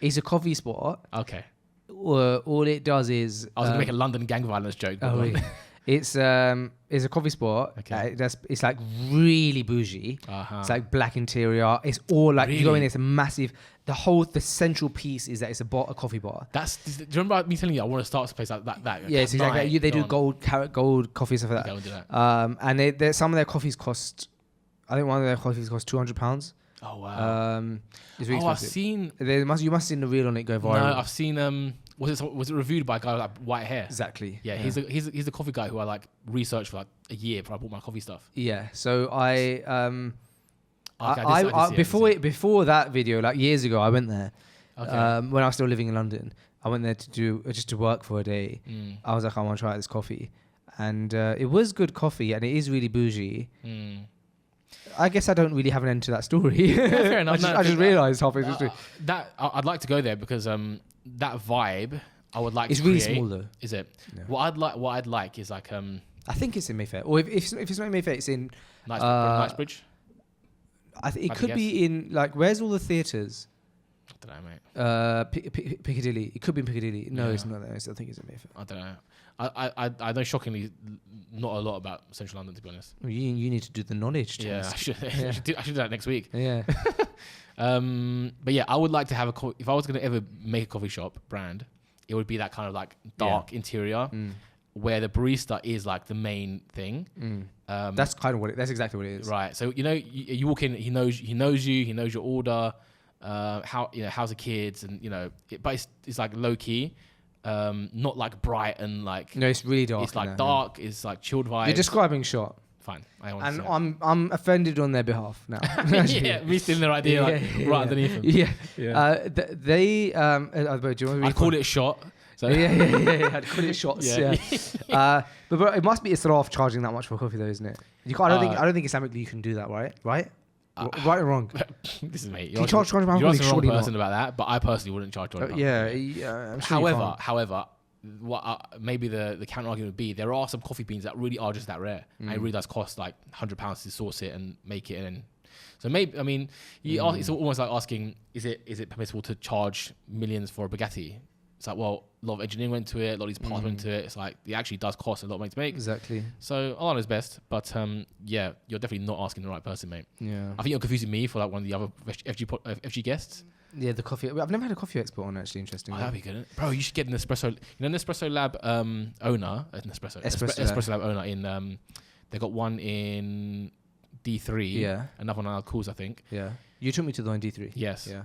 A: It's a coffee spot.
B: Okay.
A: All it does is
B: I was going to make a London gang violence joke. But
A: oh, really? It's a coffee spot.
B: Okay.
A: It's like really bougie.
B: Uh-huh.
A: It's like black interior. It's all like you go in.
B: Really?
A: It's a massive. The central piece is that it's a coffee bar.
B: Do you remember me telling you I want to start a place like that?
A: Yeah, it's exactly.
B: Night,
A: They do
B: go on.
A: carrot gold coffee stuff like
B: Okay,
A: that.
B: we'll do that.
A: And some of their coffees cost. I think one of their coffees cost £200.
B: Oh wow.
A: It's really
B: I've
A: expensive.
B: seen.
A: You must have seen the reel on it go viral.
B: No, I've seen. Was it reviewed by a guy with like white hair?
A: Exactly.
B: Yeah, he's a coffee guy who I like researched for like a year before I bought my coffee stuff.
A: Yeah. So I
B: I did see it.
A: before that video, like years ago, I went there.
B: Okay.
A: When I was still living in London, I went there to work for a day.
B: Mm.
A: I was like, I want to try out this coffee, and it was good coffee, and it is really bougie.
B: Mm.
A: I guess I don't really have an end to that story.
B: Fair enough.
A: I just realised halfway through.
B: I'd like to go there because that vibe I would like.
A: It's
B: to
A: really
B: create.
A: small though.
B: Is it?
A: Yeah.
B: What I'd like is like
A: I think it's in Mayfair, or if it's not in Mayfair, it's in.
B: Knightsbridge.
A: I think it
B: I'd
A: could be in like where's all the theatres?
B: I don't know, mate.
A: Piccadilly. It could be in Piccadilly. No,
B: Yeah.
A: it's not there. I think it's in Mayfair.
B: I don't know. I know shockingly not a lot about Central London, to be honest.
A: You need to do the knowledge
B: Yeah,
A: test.
B: I should.
A: Yeah.
B: I should do that next week.
A: Yeah.
B: But yeah, I would like to have if I was going to ever make a coffee shop brand, it would be that kind of like dark interior where the barista is like the main thing.
A: That's kind of that's exactly what it is.
B: Right. So you walk in, he knows you, he knows your order, how's the kids, and but it's like low key, not like bright and like.
A: No, it's really dark.
B: It's like
A: in there,
B: dark. It's like chilled vibes.
A: You're describing Shot,
B: Fine. I want
A: and
B: to see
A: I'm offended on their behalf now.
B: it. Yeah, me stealing their idea right underneath him.
A: Yeah.
B: Yeah.
A: They do you want to read
B: I called it a shot. So
A: yeah. I'd call it Shots. Yeah. But bro, it must be israf charging that much for coffee, though, isn't it? You can't. I don't think Islamically you can do that, right? Right or wrong?
B: This is mate.
A: Can you charge
B: You're asking the wrong
A: surely
B: person
A: not.
B: about that, but I personally wouldn't charge £200.
A: I'm sure you can't.
B: However, what maybe the counter argument would be, there are some coffee beans that really are just that rare, and it really does cost like £100 to source it and make it. And so maybe it's almost like asking, is it permissible to charge millions for a Bugatti? it's like, well, a lot of engineering went to it, a lot of these parts went to it. It's like it actually does cost a lot of money to make.
A: Exactly.
B: So Allah knows best, but yeah, you're definitely not asking the right person, mate.
A: Yeah.
B: I think you're confusing me for like one of the other FG guests.
A: Yeah, the coffee. I've never had a coffee expert on, actually. Interesting.
B: Oh, that'd be good, bro. You should get an espresso. You know, an espresso lab owner, espresso lab owner in. They got one in D3.
A: Yeah.
B: Another one on Al Cool's, I think.
A: Yeah. You took me to the one in D3.
B: Yes.
A: Yeah.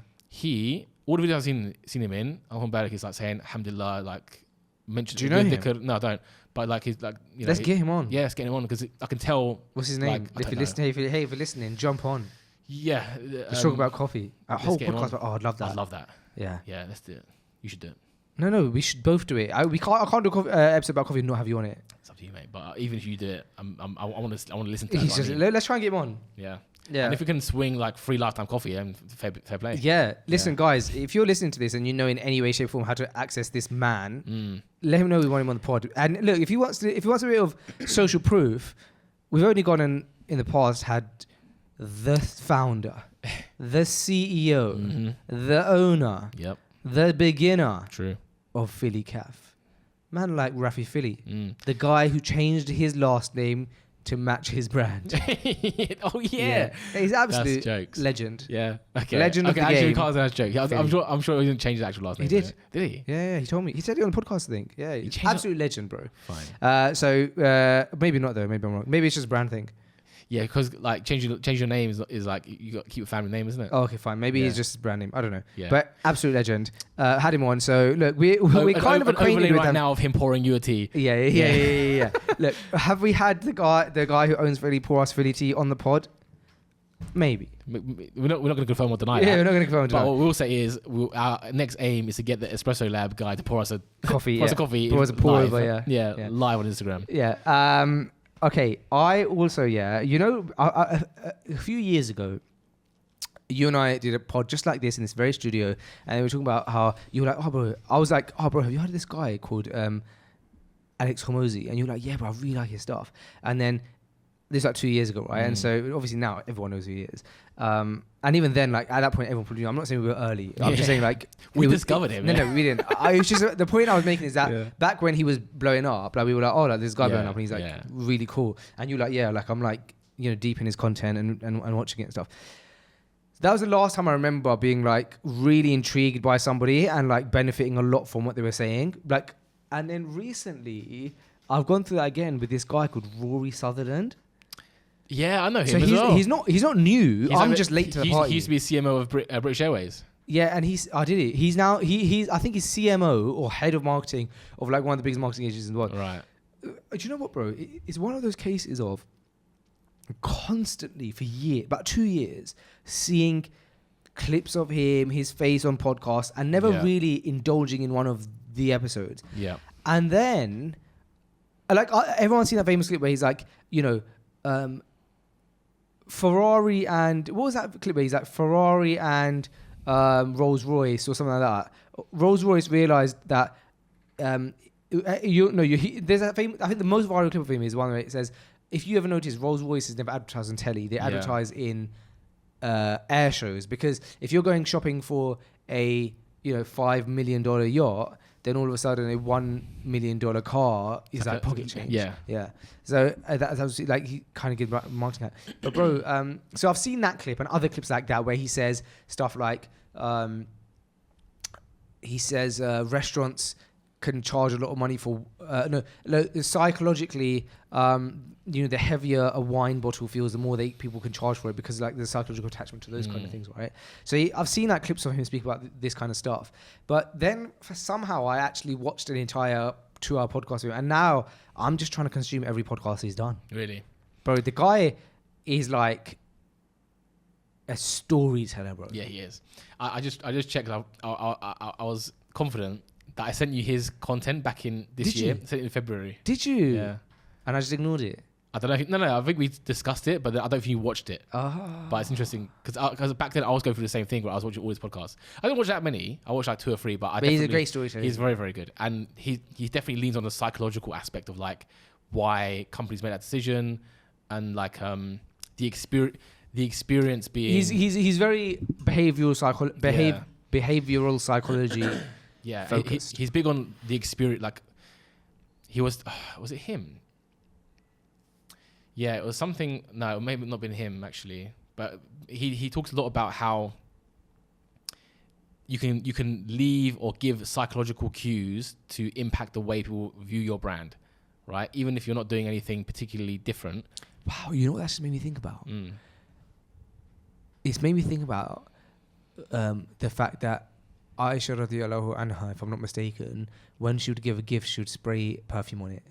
B: All the videos I've seen him in, Alham Barak is like saying Alhamdulillah, like mentioned.
A: Do you know him?
B: No, I don't. But like he's like, you know,
A: let's get him on.
B: Yeah, let's get him on because I can tell.
A: What's his name?
B: Like,
A: if you're listening, jump on.
B: Yeah.
A: Let's talk about coffee. A whole podcast about, I'd love that.
B: I'd love that.
A: Yeah.
B: Yeah, let's do it. You should do it.
A: No, we should both do it. I can't do an episode about coffee and not have you on it.
B: It's up to you, mate. But even if you do it, I want to listen to it.
A: Let's try and get him on.
B: Yeah.
A: Yeah.
B: And if we can swing like free lifetime coffee, then fair play.
A: Yeah. Listen, guys, if you're listening to this and you know in any way, shape, or form how to access this man, let him know we want him on the pod. And look, if he wants a bit of social proof, we've only gone in the past had the founder, the CEO, the owner, the beginner of Philly Caf. Man like Rafi Philly, the guy who changed his last name to match his brand.
B: Oh yeah.
A: He's absolute legend.
B: Yeah, okay.
A: Legend of the
B: actually,
A: game.
B: You can't say that's a joke. I'm sure he didn't change his actual last name.
A: He did.
B: Did he?
A: Yeah, he told me. He said it on the podcast, I think. Yeah, he's absolute legend, bro.
B: Fine.
A: So maybe not though. Maybe I'm wrong. Maybe it's just a brand thing.
B: Yeah, because like change your name is like you got to keep a family name, isn't it?
A: Oh, okay, fine. Maybe he's just his brand name. I don't know.
B: Yeah.
A: But absolute legend. Had him on. So look, we're kind of acquainted with
B: right
A: him
B: now of him pouring you a tea.
A: Yeah. Look, have we had the guy who owns Philly pour us Philly tea on the pod? Maybe.
B: We're not going to confirm or deny that.
A: Yeah, we're not going to confirm or deny.
B: But what we'll say is our next aim is to get the Espresso Lab guy to pour us a
A: coffee.
B: Pour us a coffee.
A: Pour us a pour over.
B: Yeah, live on Instagram.
A: Yeah. Okay, I also, you know, a few years ago, you and I did a pod just like this in this very studio, and we were talking about how you were like, oh, bro. I was like, oh, bro, have you heard of this guy called Alex Hormozy? And you were like, yeah, bro, I really like his stuff. And then this was like 2 years ago, right? And so obviously now everyone knows who he is. And even then, like at that point, everyone probably knew. I'm not saying we were early. I'm just saying like
B: we discovered him.
A: No, we didn't. I was just the point I was making is that back when he was blowing up, like we were like, oh, like this guy blowing up, and he's like really cool. And you're like, yeah, like I'm like, you know, deep in his content and watching it and stuff. That was the last time I remember being like really intrigued by somebody and like benefiting a lot from what they were saying. Like, and then recently I've gone through that again with this guy called Rory Sutherland.
B: Yeah, I know him
A: so
B: as well.
A: He's not new. I'm just late to the party.
B: He used to be CMO of British Airways.
A: Yeah, and I did it. He's now he's I think he's CMO or head of marketing of like one of the biggest marketing agencies in the world.
B: Right.
A: Do you know what, bro? It's one of those cases of constantly for about 2 years seeing clips of him, his face on podcasts, and never really indulging in one of the episodes.
B: Yeah.
A: And then, like everyone's seen that famous clip where he's like, you know, Ferrari and what was that clip where he's like Ferrari and Rolls Royce or something like that. Rolls Royce realized that there's that famous. I think the most viral clip of him is one where it says, if you ever notice, Rolls Royce is never advertised on telly. They advertise in air shows, because if you're going shopping for a $5 million yacht, then all of a sudden a $1 million car is like pocket change. Yeah. So that was like he kind of good marketing. But bro, so I've seen that clip and other clips like that where he says stuff like, restaurants can charge a lot of money for psychologically, the heavier a wine bottle feels, the more people can charge for it, because like the psychological attachment to those kind of things, right? So I've seen that clips of him speak about this kind of stuff, but then somehow I actually watched an entire 2-hour podcast with him, and now I'm just trying to consume every podcast he's done.
B: Really,
A: bro, the guy is like a storyteller, bro.
B: Yeah, he is. I just checked. I was confident that I sent you his content back in this year. I sent it in February.
A: Did you? Yeah. And I just ignored it.
B: I don't know. No. I think we discussed it, but I don't think you watched it. But it's interesting because back then I was going through the same thing where I was watching all his podcasts. I didn't watch that many. I watched like 2 or 3, but
A: he's a great storyteller.
B: He's very, very good, and he definitely leans on the psychological aspect of like why companies made that decision, and like the experience being.
A: He's very behavioral psychology.
B: Yeah,
A: focused.
B: he's big on the experience. Like, he was it him? Yeah, it was something. No, maybe not been him actually, but he talks a lot about how you can leave or give psychological cues to impact the way people view your brand, right? Even if you're not doing anything particularly different.
A: Wow, you know what that just made me think about? It's made me think about the fact that Aisha radiallahu anha, if I'm not mistaken, when she would give a gift, she would spray perfume on it.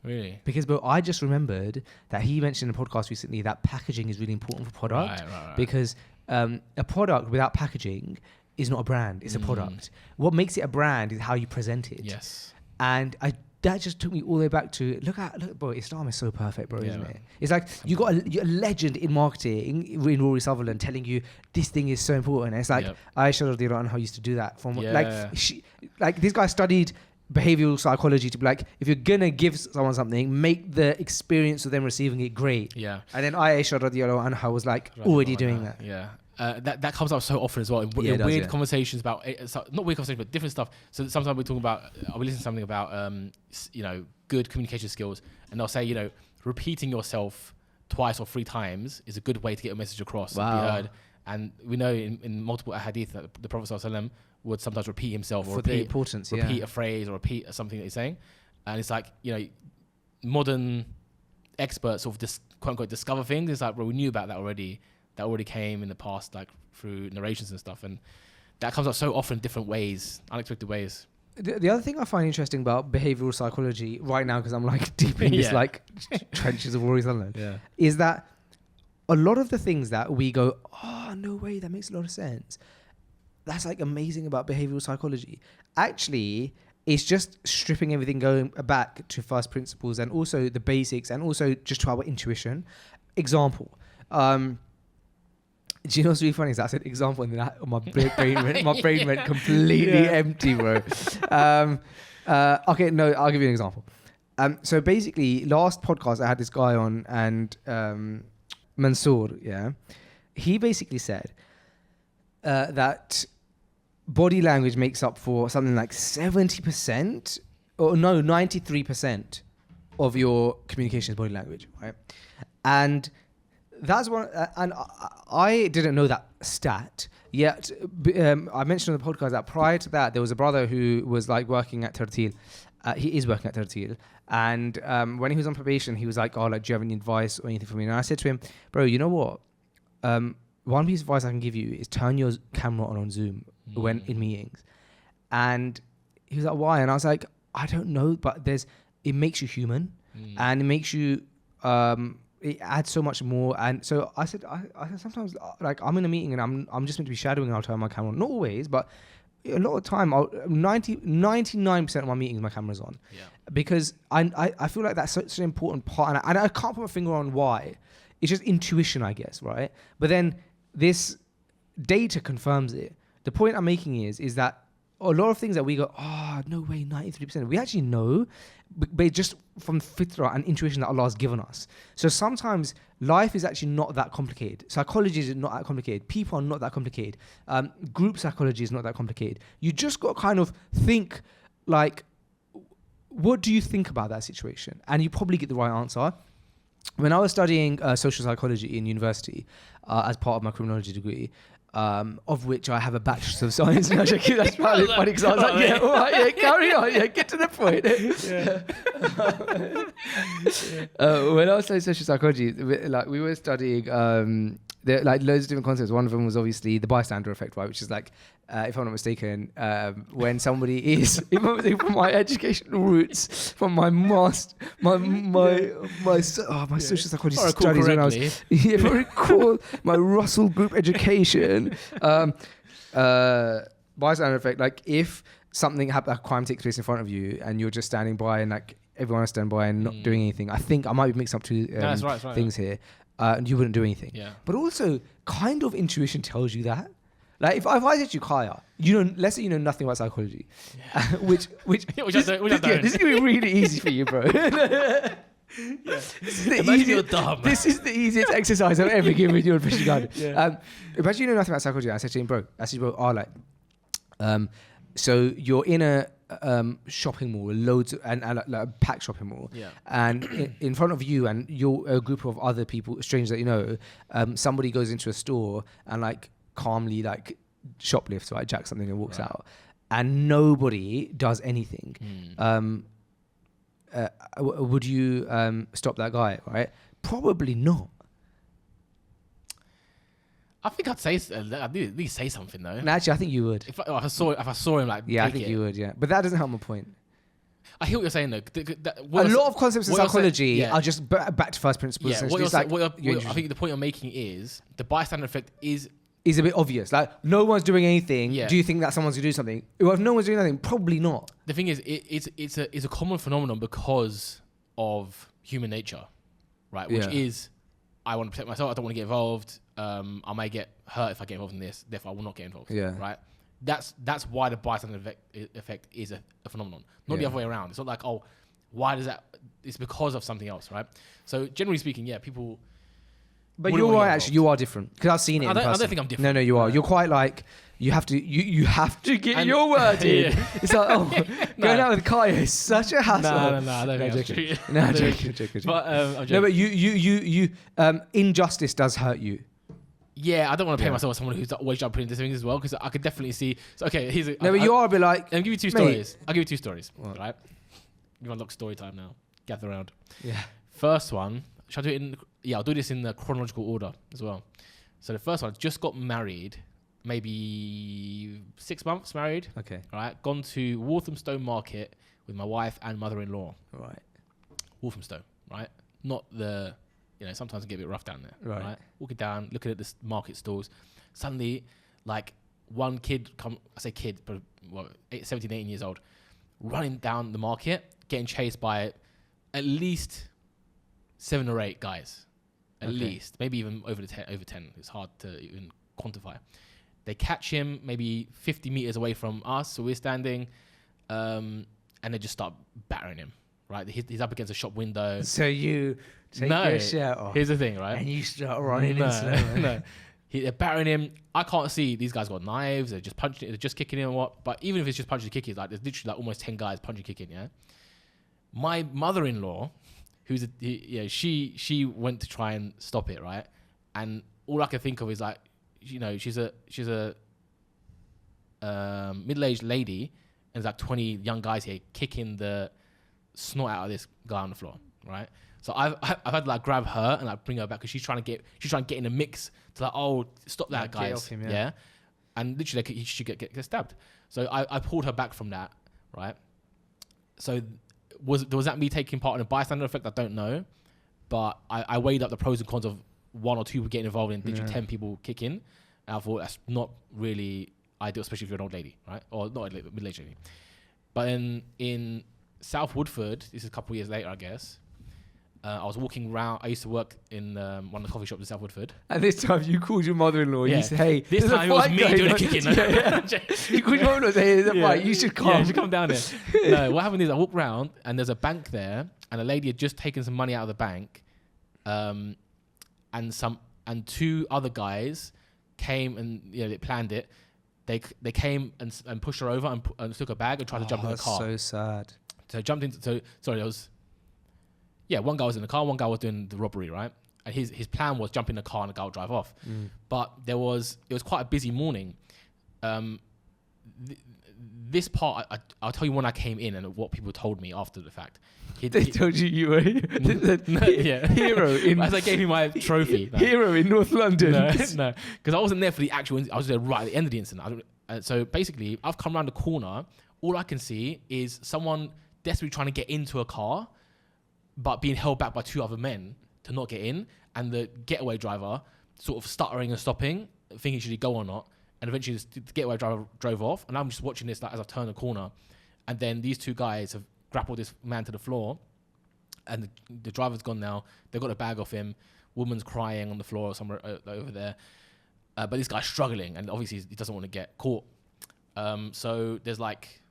B: Really?
A: Because, bro, I just remembered that he mentioned in a podcast recently that packaging is really important for product.
B: Right.
A: Because a product without packaging is not a brand, it's a product. What makes it a brand is how you present it.
B: Yes.
A: And that just took me all the way back to look, bro, Islam is so perfect, bro, isn't it? It's like you're a legend in marketing in Rory Sutherland telling you this thing is so important. And it's like Aisha radiallahu anha used to do that from like this guy studied behavioral psychology to be like, if you're gonna give someone something, make the experience of them receiving it great.
B: Yeah.
A: And then Aisha radiallahu anha was like already doing that.
B: Yeah. That comes up so often as well in weird conversations about not weird conversations but different stuff. So sometimes we're talking about I'll be listening to something about good communication skills, and they'll say repeating yourself twice or 3 times is a good way to get a message across and be heard. And we know in multiple hadith that the Prophet ﷺ would sometimes repeat himself or repeat a phrase or repeat something that he's saying. And it's like modern experts sort of quote unquote discover things. It's like, bro, we knew about that already. That already came in the past, like through narrations and stuff, and that comes up so often in different ways, unexpected ways.
A: The other thing I find interesting about behavioral psychology right now, because I'm like deep in this like trenches of Rory Sutherland, is that a lot of the things that we go, oh no way, that makes a lot of sense. That's like amazing about behavioral psychology. Actually, it's just stripping everything, going back to first principles and also the basics, and also just to our intuition. Example. Do you know what's really funny is that I said example and then my brain went completely empty, bro. Okay, no, I'll give you an example. So basically, last podcast I had this guy on, and Mansoor, he basically said that body language makes up for something like 70% or no, 93% of your communication is body language, right? And that's one, and I didn't know that stat yet. I mentioned on the podcast that prior to that, there was a brother who was like working at Tertil. He is working at Tertil. And when he was on probation, he was like, oh, like, do you have any advice or anything for me? And I said to him, bro, you know what? One piece of advice I can give you is turn your camera on Zoom when in meetings. And he was like, why? And I was like, I don't know, but it makes you human and it makes you... it adds so much more. And so I said sometimes, like, I'm in a meeting and I'm just meant to be shadowing and I'll turn my camera on. Not always, but a lot of time, 99% of my meetings, my camera's on. Yeah. Because I feel like that's such an important part. And I can't put my finger on why. It's just intuition, I guess, right? But then this data confirms it. The point I'm making is that a lot of things that we go, oh, no way, 93%. We actually know, but just from fitrah and intuition that Allah has given us. So sometimes life is actually not that complicated. Psychology is not that complicated. People are not that complicated. Group psychology is not that complicated. You just got to kind of think, like, what do you think about that situation? And you probably get the right answer. When I was studying social psychology in university as part of my criminology degree, of which I have a bachelor's of science. That's probably funny because I was like, all right, carry on, get to the point. When I was studying social psychology, we were studying like loads of different concepts. One of them was obviously the bystander effect, right? Which is like, if I'm not mistaken, when somebody is, from my educational roots, from my social psychology studies when I was, very cool, my Russell Group education, bystander effect. Like if something a crime takes place in front of you and you're just standing by and like everyone else standing by and not doing anything. I think I might be mixing up two things here. And you wouldn't do anything. Yeah. But also, kind of intuition tells you that. Like if I said to you, Kaya, let's say you know nothing about psychology, which this is going to be really easy for you, bro. This is the easiest exercise I've ever given you on Fishing Garden. Imagine you know nothing about psychology. I said to him, bro, So you're in a shopping mall, loads and like a packed shopping mall, and in front of you and a group of other people, strangers that you know, somebody goes into a store and like calmly like shoplifts, right, jacks something and walks out, and nobody does anything. Would you stop that guy? Right? Probably not.
B: I think I'd say at least say something though.
A: No, actually, I think you would.
B: If I saw him like,
A: I think you would. Yeah, but that doesn't help my point.
B: I hear what you're saying though.
A: A lot of concepts in psychology are just back to first principles.
B: Yeah, I think the point you're making is the bystander effect is
A: a bit obvious. Like no one's doing anything.
B: Yeah.
A: Do you think that someone's gonna do something? Well, if no one's doing anything, probably not.
B: The thing is, it's a common phenomenon because of human nature, right? Which is, I want to protect myself. I don't want to get involved. I might get hurt if I get involved in this. Therefore, I will not get involved. Yeah. Right. That's why the bystander effect is a phenomenon, not the other way around. It's not like, oh, why does that? It's because of something else, right? So generally speaking, people.
A: But you're right. Actually, you are different because I've seen it. I don't
B: think I'm different.
A: No, you are. You're quite like you have to. You have to get your word in. It's like going out with Kaya is such a hassle.
B: No, I don't think that's true.
A: No, I'm joking. But I'm joking. No, but you injustice does hurt you.
B: Yeah, I don't want to pay myself as someone who's always jumping into things as well because I could definitely see. So okay,
A: but you are a bit like.
B: I'll give you two stories. I'll give you two stories. What? Right. You want to look story time now? Gather around.
A: Yeah.
B: First one. Shall I do it in? Yeah, I'll do this in the chronological order as well. So the first one, just got married, maybe 6 months married.
A: Okay.
B: All right. Gone to Walthamstow Market with my wife and mother-in-law.
A: Right.
B: Walthamstow. Right. Not the. Sometimes it get a bit rough down there. Right. Walking down, looking at the market stalls. Suddenly, like one kid I say kid, but 17, 18 years old, running down the market, getting chased by at least 7 or 8 guys. At least. Maybe even over 10. It's hard to even quantify. They catch him maybe 50 meters away from us, so we're standing, and they just start battering him. Right, he's up against a shop window.
A: So you take your shirt off.
B: Here's the thing, right?
A: And you start running into
B: they're battering him. I can't see these guys got knives. They're just punching. They're just kicking him or what. But even if it's just punching and kicking, like there's literally like almost 10 guys punching kicking. Yeah. My mother-in-law, she went to try and stop it, right? And all I can think of is like, she's a middle-aged lady, and there's like 20 young guys here kicking the snot out of this guy on the floor, right? So I've had to like grab her and like bring her back because she's trying to get in the mix to like, oh, stop that, guys. Off him, yeah. And literally she should get stabbed. So I pulled her back from that, right? So was that me taking part in a bystander effect? I don't know, but I weighed up the pros and cons of 1 or 2 people getting involved in literally 10 people kicking, and I thought that's not really ideal, especially if you're an old lady, right? Or not a middle-aged lady. But in South Woodford, this is a couple of years later, I guess. I was walking around. I used to work in one of the coffee shops in South Woodford.
A: And this time you called your mother-in-law. Yeah. You said, "Hey,
B: this time it was me doing the kicking."
A: You called your mother-in-law and said, "Hey, there's a fight. You should come.
B: Yeah, you should come down there." No, what happened is I walked around and there's a bank there, and a lady had just taken some money out of the bank, and 2 other guys came and they planned it. They came and pushed her over and took her bag and tried to jump in the car.
A: So sad.
B: So I jumped into. There was. Yeah, one guy was in the car, one guy was doing the robbery, right? And his plan was jump in the car and the guy would drive off. But it was quite a busy morning. This part, I'll tell you when I came in and what people told me after the fact.
A: They told you were hero in...
B: As I gave me my trophy.
A: Hero in North London.
B: No, because I wasn't there for the actual incident. I was there right at the end of the incident. So basically, I've come around the corner. All I can see is someone desperately trying to get into a car, but being held back by 2 other men to not get in, and the getaway driver sort of stuttering and stopping, thinking should he go or not, and eventually the getaway driver drove off, and I'm just watching this like, as I've turned the corner, and then these 2 guys have grappled this man to the floor, and the driver's gone now. They've got a bag off him. Woman's crying on the floor somewhere over there, but this guy's struggling, and obviously he doesn't want to get caught. So there's like,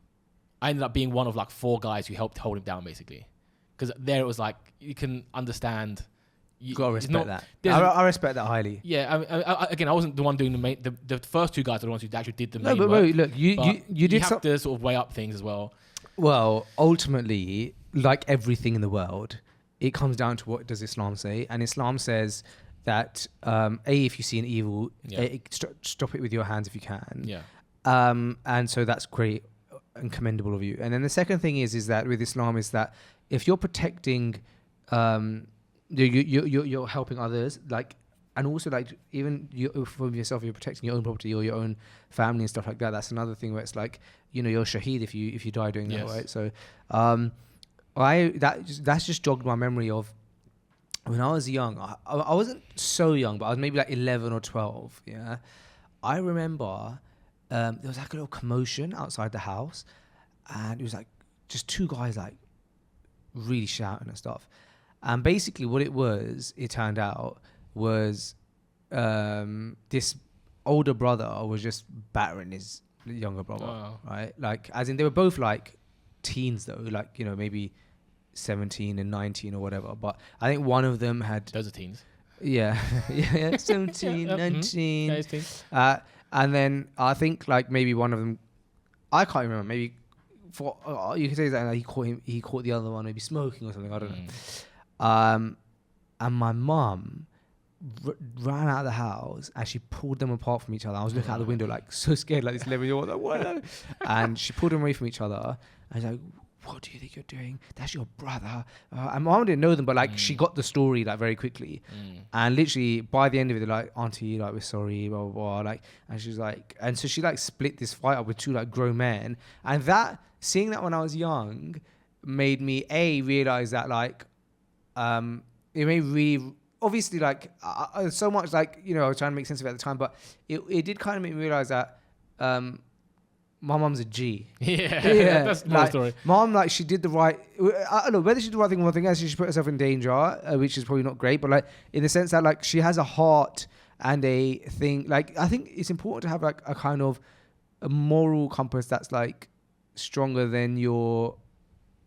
B: I ended up being one of like 4 guys who helped hold him down basically. Because there it was like, you can understand
A: Gotta
B: it's
A: respect
B: not-
A: that. I respect that highly.
B: Yeah, again, I wasn't the one doing the first two guys are the ones who actually did the
A: No,
B: main
A: but
B: work.
A: wait, look, you did
B: have to sort of weigh up things as well.
A: Well, ultimately, like everything in the world, it comes down to what does Islam say, and Islam says that if you see an evil, stop it with your hands if you can.
B: Yeah.
A: And so that's great and commendable of you. And then the second thing is that with Islam is that if you're protecting, you're helping others, like, and also like even for yourself, you're protecting your own property or your own family and stuff like that. That's another thing where it's like, you're shaheed if you die doing that, right? So, that's just jogged my memory of when I was young. I wasn't so young, but I was maybe like 11 or 12. Yeah, I remember there was like a little commotion outside the house, and it was like just two guys like really shouting and stuff. And basically, what it turned out was this older brother was just battering his younger brother, right? Like, as in they were both like teens though, like maybe 17 and 19 or whatever. But I think one of them had
B: Those are teens.
A: Yeah, 17, 19.
B: Yeah, it's teens.
A: And then I think like maybe one of them, I can't remember. Maybe you could say that like, he caught the other one maybe smoking or something. I don't know. And my mum ran out of the house and she pulled them apart from each other. I was looking out the window like so scared, like this 11-year-old, like what? And she pulled them away from each other. And I was like, what do you think you're doing? That's your brother. And my mum didn't know them, but like she got the story like very quickly. And literally by the end of it, they're like, auntie, like we're sorry, blah blah blah. Like, and she's like, and so she like split this fight up with two like grown men. And seeing that when I was young made me realize that like it made really obviously like so much like I was trying to make sense of it at the time, but it did kind of make me realize that my mum's a G.
B: Yeah, that's the
A: like,
B: story.
A: Mum, like, she did the right. I don't know whether she did the right thing or one thing else. She put herself in danger, which is probably not great. But like, in the sense that like she has a heart and a thing. Like, I think it's important to have like a kind of a moral compass that's like stronger than your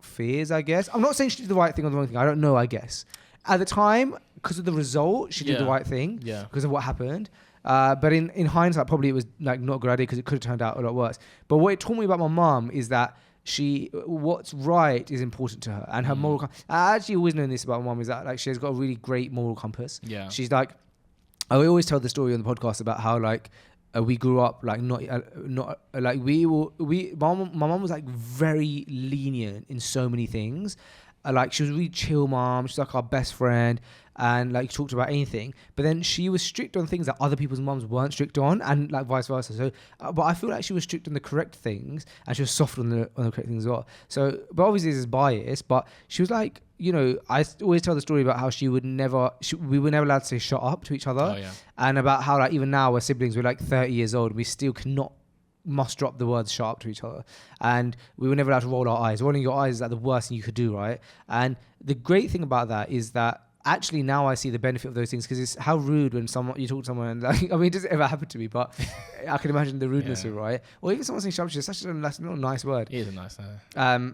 A: fears, I guess. I'm not saying she did the right thing or the wrong thing. I don't know. I guess at the time, because of the result, she did the right thing. Yeah. Because of what happened. But in hindsight, probably it was like not a good idea because it could have turned out a lot worse. But what it taught me about my mum is that what's right is important to her, and her moral. I actually always known this about my mum is that like she has got a really great moral compass. Yeah, she's like, I always tell the story on the podcast about how like we grew up like not like my mum was like very lenient in so many things. Like she was a really chill mom. She's like our best friend. And like talked about anything, but then she was strict on things that other people's mums weren't strict on, and like vice versa. So, but I feel like she was strict on the correct things, and she was soft on the correct things as well. So, but obviously this is bias, but she was like, I always tell the story about how we were never allowed to say shut up to each other, and about how like even now we're siblings, we're like 30 years old, we still cannot muster up the words shut up to each other, and we were never allowed to roll our eyes. Rolling your eyes is like the worst thing you could do, right? And the great thing about that is that actually now I see the benefit of those things, because it's how rude when you talk to someone and like, I mean, it doesn't ever happen to me, but I can imagine the rudeness of it, right? Or even someone saying shut up, it's such a nice word.
B: It is a nice word.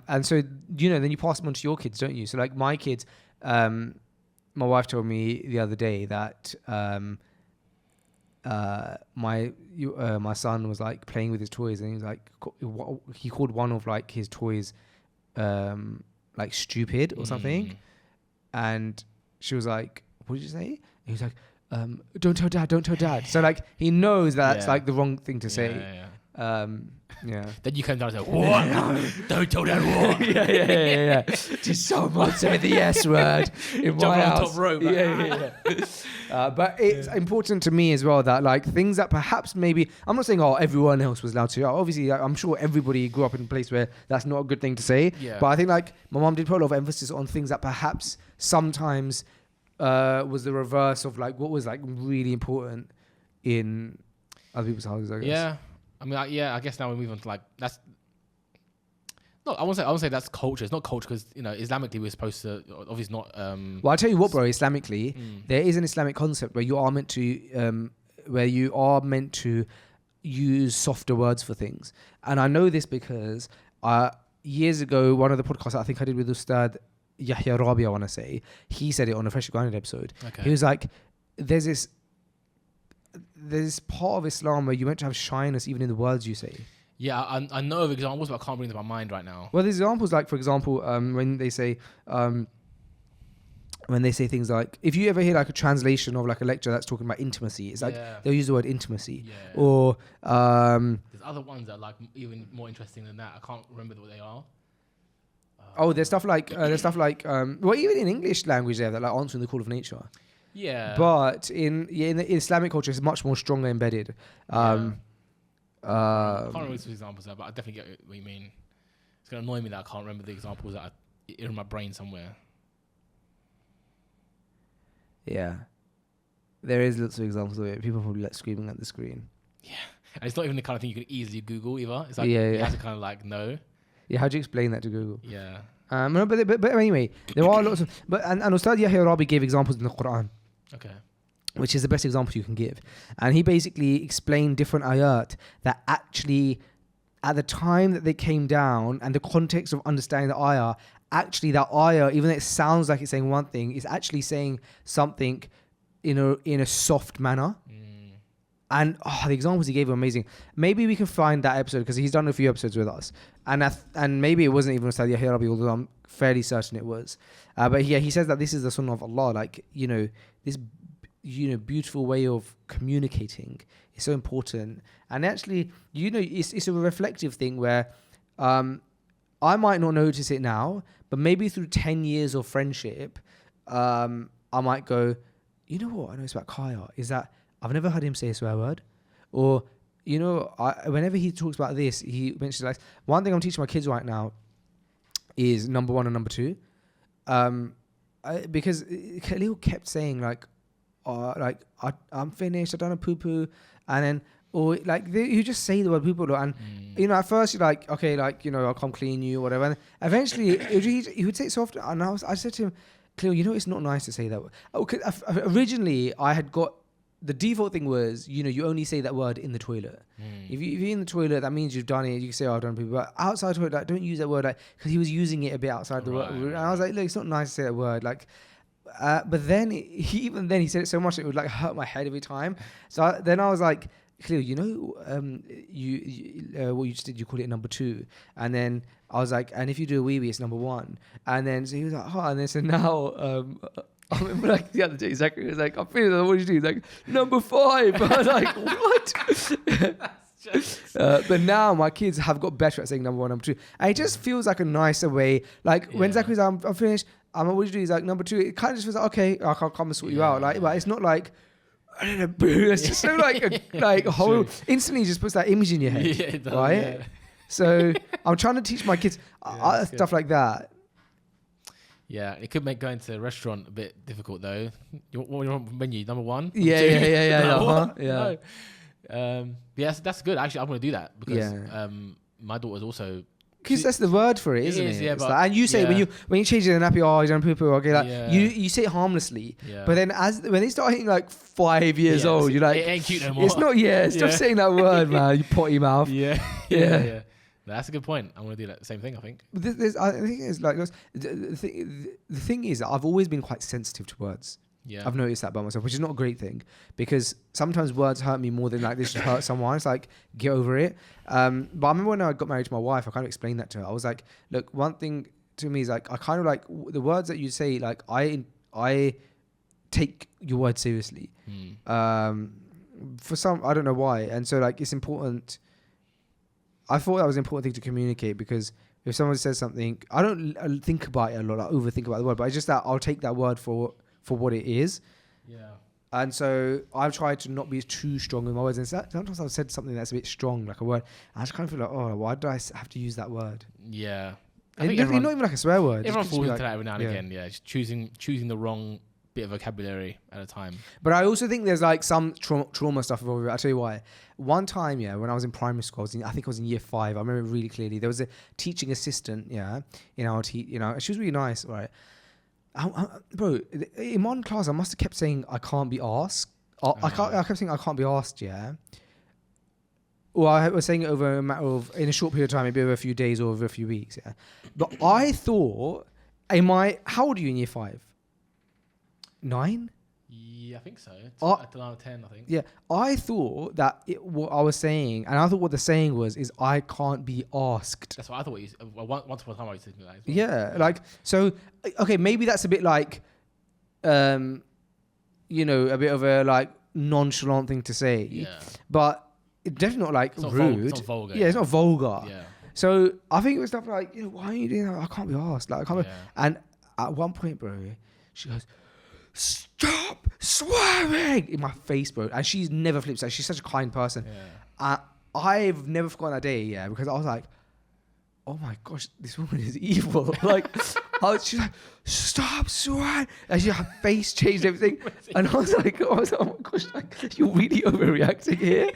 A: And so, then you pass them on to your kids, don't you? So like my kids, my wife told me the other day that my son was like playing with his toys, and he was like, he called one of like his toys like stupid or something, and she was like, what did you say? He was like, don't tell dad. So like he knows that's like the wrong thing to say. Then
B: you come down and say, what? Don't tell dad what?
A: yeah. Did someone say the S word in my house?
B: Top rope.
A: But it's important to me as well that like things that perhaps maybe, I'm not saying everyone else was allowed to. Obviously, I'm sure everybody grew up in a place where that's not a good thing to say. But I think like my mom did put a lot of emphasis on things that perhaps sometimes was the reverse of like what was like really important in other people's houses, I guess.
B: Yeah. I mean, I guess now we move on to like that's. No, I won't say that's culture. It's not culture because Islamically we're supposed to obviously not.
A: Well, I'll tell you what, bro. Islamically, there is an Islamic concept where you are meant to use softer words for things, and I know this because years ago, one of the podcasts I think I did with Ustad Yahya Rabi, I want to say, he said it on a Freshly Grounded episode.
B: Okay.
A: He was like, there's this part of Islam where you're meant to have shyness even in the words you say.
B: Yeah, I know of examples, but I can't bring them to my mind right now.
A: Well, there's examples like, for example, when they say things like, if you ever hear like a translation of like a lecture that's talking about intimacy, it's like they'll use the word intimacy.
B: Yeah.
A: Or
B: there's other ones that are like even more interesting than that. I can't remember what they are.
A: there's stuff like well, even in English language there, that like answering the call of nature.
B: Yeah.
A: But in the Islamic culture, it's much more strongly embedded.
B: I can't remember some examples there, but I definitely get what you mean. It's gonna annoy me that I can't remember the examples that are in my brain somewhere.
A: Yeah, there is lots of examples of it. People probably like screaming at the screen.
B: Yeah, and it's not even the kind of thing you can easily Google either. It's like
A: Yeah,
B: you
A: yeah.
B: have to kind of like know.
A: Yeah, how do you explain that to Google?
B: Yeah.
A: No, but anyway, there are lots of and Ustad Yahya Rabi gave examples in the Quran,
B: Okay.
A: which is the best example you can give. And he basically explained different ayat that actually, at the time that they came down and the context of understanding the ayah, actually that ayah, even though it sounds like it's saying one thing, is actually saying something in a soft manner. And the examples he gave were amazing. Maybe we can find that episode because he's done a few episodes with us. And maybe it wasn't even Ustad Yahya Rabi, although I'm fairly certain it was. But yeah, he says that this is the sunnah of Allah. Like, this beautiful way of communicating is so important. And actually, it's a reflective thing where I might not notice it now, but maybe through 10 years of friendship, I might go, you know what I noticed about Kaya is that I've never heard him say a swear word. Or, whenever he talks about this, he mentions like, one thing I'm teaching my kids right now is number 1 and number 2. Because Khalil kept saying I'm finished, I've done a poo-poo. And then, or like, you just say the word poo-poo. And, at first you're like, okay, like, I'll come clean you, whatever. And eventually he would say it so often. And I said to him, Khalil, it's not nice to say that word. Originally I had got, the default thing was, you only say that word in the toilet. If you're in the toilet, that means you've done it. You can say, I've done people. But outside the toilet, don't use that word. Because he was using it a bit outside the word. And I was like, look, it's not nice to say that word. Like, but then he said it so much it would like hurt my head every time. So then I was like, Khalil, what you just did, you call it number 2. And then I was like, and if you do a wee-wee, it's number 1. And then so he was like, and then so now I remember like the other day, Zachary was like, I'm feeling that. What did you do? He's like, number 5. I was like, what? But now my kids have got better at saying number 1, number 2. And it just feels like a nicer way. Like when Zachary's like, I'm finished. What did you do? He's like, number 2. It kind of just feels like, okay, I can't come and sort you out. Like, but it's not like, I don't know, boo. It's just so like whole instantly just puts that image in your head. Yeah, it does, right? Yeah. So I'm trying to teach my kids stuff like that.
B: Yeah, it could make going to a restaurant a bit difficult though. What you want menu? Number 1?
A: Yeah.
B: Yes, that's good. Actually, I'm going to do that because my daughter's also.
A: Because that's the word for it, isn't it?
B: Yeah, but,
A: and you say when you change it in a nappy, you done poo poo. Okay, you say it harmlessly. Yeah. But then when they start hitting like 5 years old, you're like,
B: it ain't cute no more.
A: It's not. Stop saying that word, man. You potty mouth.
B: Yeah. No, that's a good point. I'm going to do that same thing, I think.
A: But I think it's like the thing is that I've always been quite sensitive to words. Yeah. I've noticed that by myself, which is not a great thing because sometimes words hurt me more than like this should hurt someone. It's like, get over it. But I remember when I got married to my wife, I kind of explained that to her. I was like, look, one thing to me is like, I kind of like the words that you say, like I take your words seriously. For some, I don't know why. And so like, it's important. I thought that was an important thing to communicate because if someone says something, I don't think about it a lot. I overthink about the word, but it's just that I'll take that word for what it is. Yeah. And so I've tried to not be too strong with my words. And sometimes I've said something that's a bit strong, like a word. I just kind of feel like, oh, why do I have to use that word?
B: Yeah.
A: Not even like a swear word.
B: Everyone falls into that every now and again. Yeah. Just choosing the wrong bit of vocabulary at a time.
A: But I also think there's like some trauma stuff involved with it. I'll tell you why. One time, when I was in primary school, I think I was in year 5. I remember it really clearly. There was a teaching assistant, in our she was really nice, right? Bro, in one class, I must have kept saying I can't be asked. I kept saying I can't be asked, Or I was saying it over a matter of, in a short period of time, maybe over a few days or over a few weeks, But I thought How old are you in year 5? 9?
B: Yeah, I think so.
A: Oh.
B: At 10, I think.
A: Yeah, I thought that what I was saying, and I thought what the saying was, is I can't be asked.
B: That's what I thought. Once upon a time, I used to think that. As well.
A: Yeah, like, so, okay, maybe that's a bit like, you know, a bit of a like nonchalant thing to say.
B: Yeah.
A: But it's definitely not like rude.
B: It's not vulgar.
A: Yeah, it's not vulgar.
B: Yeah.
A: So I think it was stuff like, you know, why are you doing that? I can't be asked. Like, I can't.
B: Yeah.
A: And at one point, bro, she goes, "Stop swearing!" in my face, bro. And she's never flips that. She's such a kind person.
B: Yeah.
A: I've never forgotten that day, yeah, because I was like, oh my gosh, this woman is evil. Like, she's like, "Stop swearing!" And her face changed everything. And I was like, oh my gosh, like, you're really overreacting here.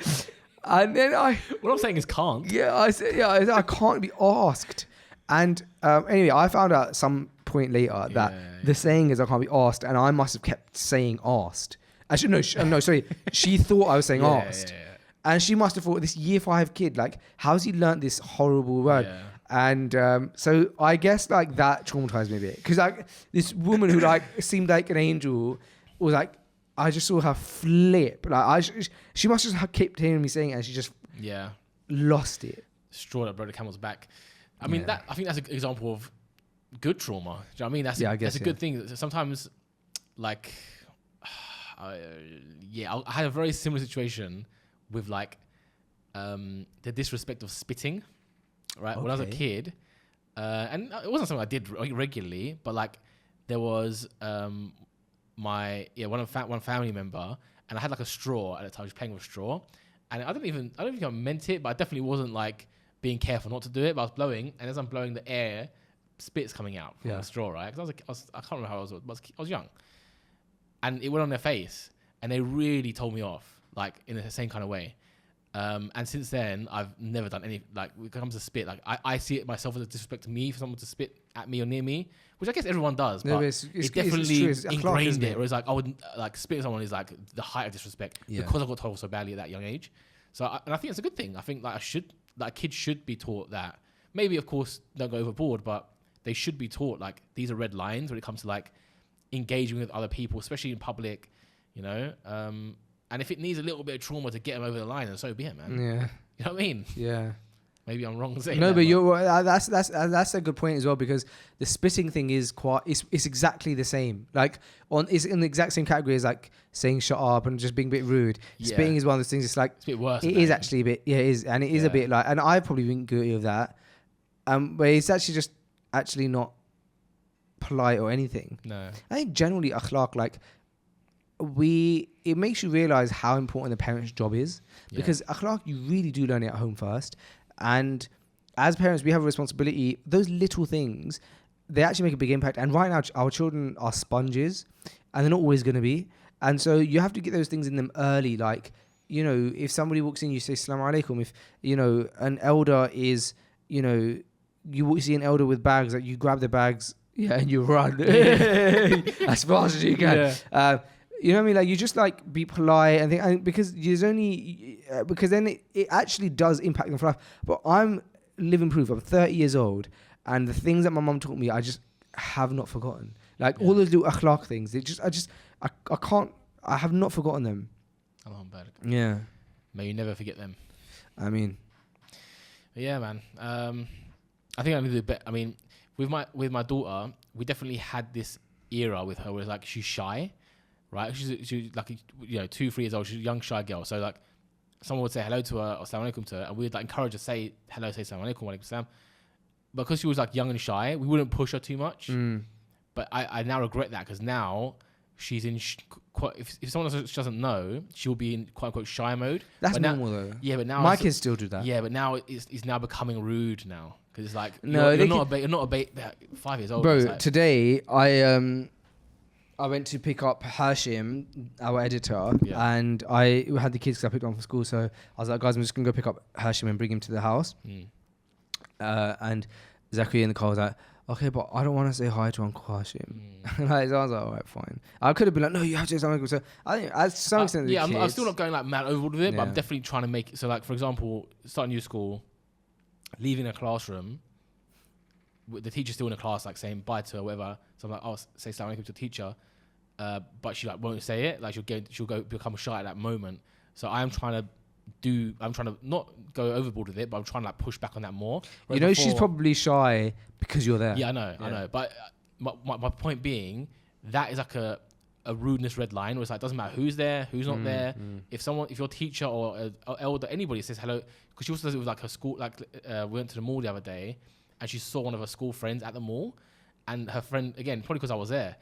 A: And then
B: what I'm saying is can't.
A: Yeah, I said, I can't be asked. And anyway, I found out some point later that the saying is I can't be asked, and I must have kept saying asked. Actually, no, sorry. She thought I was saying asked.
B: Yeah.
A: And she must have thought, this year 5 kid, like, how's he learnt this horrible word?
B: Yeah.
A: And so I guess like that traumatized me a bit, because like this woman who like seemed like an angel was like, I just saw her flip. Like she must have kept hearing me saying it, and she just lost it.
B: Straw that broke the camel's back. I mean, I think that's an example of good trauma. Do you know what I mean? That's a good thing. Sometimes, like, I had a very similar situation with like the disrespect of spitting. Right, when I was a kid, and it wasn't something I did regularly, but like there was one family member, and I had like a straw at the time. I was playing with a straw, and I don't think I meant it, but I definitely wasn't like being careful not to do it. But I was blowing, and as I'm blowing the air, spit's coming out from the straw, right? Because I can't remember how I was, but I was young, and it went on their face, and they really told me off, like in the same kind of way. And since then, I've never done any, like, when it comes to spit, like, I see it myself as a disrespect to me for someone to spit at me or near me, which I guess everyone does, but it definitely ingrained it. Whereas, like, I would, like, spitting at someone is, like, the height of disrespect because I got told so badly at that young age. So, and I think it's a good thing. I think, like, kids should be taught that. Maybe, of course, don't go overboard, but they should be taught, like, these are red lines when it comes to, like, engaging with other people, especially in public, you know? And if it needs a little bit of trauma to get them over the line, then so be it, man. Yeah. You know what I mean?
A: Yeah.
B: Maybe I'm wrong saying
A: that. No, but you're
B: right.
A: That's a good point as well, because the spitting thing is it's exactly the same. Like it's in the exact same category as like saying shut up and just being a bit rude. Yeah. Spitting is one of those things. It's like
B: it's a bit worse.
A: It is actually a bit. Yeah, it is, and it is a bit like. And I've probably been guilty of that. But it's actually just not polite or anything.
B: No.
A: I think generally akhlaq, like. It makes you realize how important the parent's job is, because akhlaq you really do learn it at home first, and as parents we have a responsibility. Those little things, they actually make a big impact, and right now our children are sponges, and they're not always going to be, and so you have to get those things in them early. Like, you know, if somebody walks in, you say Assalamu alaikum. If, you know, an elder is, you know, you see an elder with bags, like you grab the bags and you run as fast as you can. You know what I mean? Like, you just like be polite and think, because there's only because then it actually does impact them for life. But I'm living proof. I'm 30 years old, and the things that my mum taught me, I just have not forgotten. Like all those little akhlaq things. I have not forgotten them.
B: Alhamdulillah.
A: Yeah.
B: May you never forget them.
A: I mean.
B: But yeah, man. I think I need to do better. I mean, with my daughter, we definitely had this era with her where it's like she's shy. Right, she's like 2-3 years old. She's a young shy girl. So like, someone would say hello to her or assalamu alaikum to her, and we'd like encourage her to say hello, say assalamu alaikum, wa alaikum salam. Because she was like young and shy, we wouldn't push her too much. But I now regret that, because now she's in if someone else doesn't know, she'll be in quote unquote shy mode.
A: That's normal though.
B: Yeah, but now
A: my kids still do that.
B: Yeah, but now it's now becoming rude now, because it's like
A: no,
B: you're not a baby 5 years old.
A: Bro,
B: like,
A: today I went to pick up Hashim, our editor, and I had the kids because I picked one from school. So I was like, guys, I'm just going to go pick up Hashim and bring him to the house. And Zachary in the car was like, okay, but I don't want to say hi to Uncle Hashim. Like, so I was like, all right, fine. I could have been like, no, you have to say something. So I think to some extent,
B: I'm still not going like mad overboard with it, but I'm definitely trying to make it. So like, for example, starting new school, leaving a classroom, the teacher's still in the class, like saying bye to her, whatever. So I'm like, oh, say assalamu alaikum to the teacher, but she like won't say it. Like she'll go become shy at that moment. So I'm trying to not go overboard with it, but I'm trying to like push back on that more.
A: You know, she's probably shy because you're there.
B: Yeah, I know. But my point being, that is like a rudeness red line where it's like, doesn't matter who's there, who's not there. If your teacher or elder, anybody says hello, because she also does it with like her school, like we went to the mall the other day and she saw one of her school friends at the mall, and her friend, again, probably because I was there,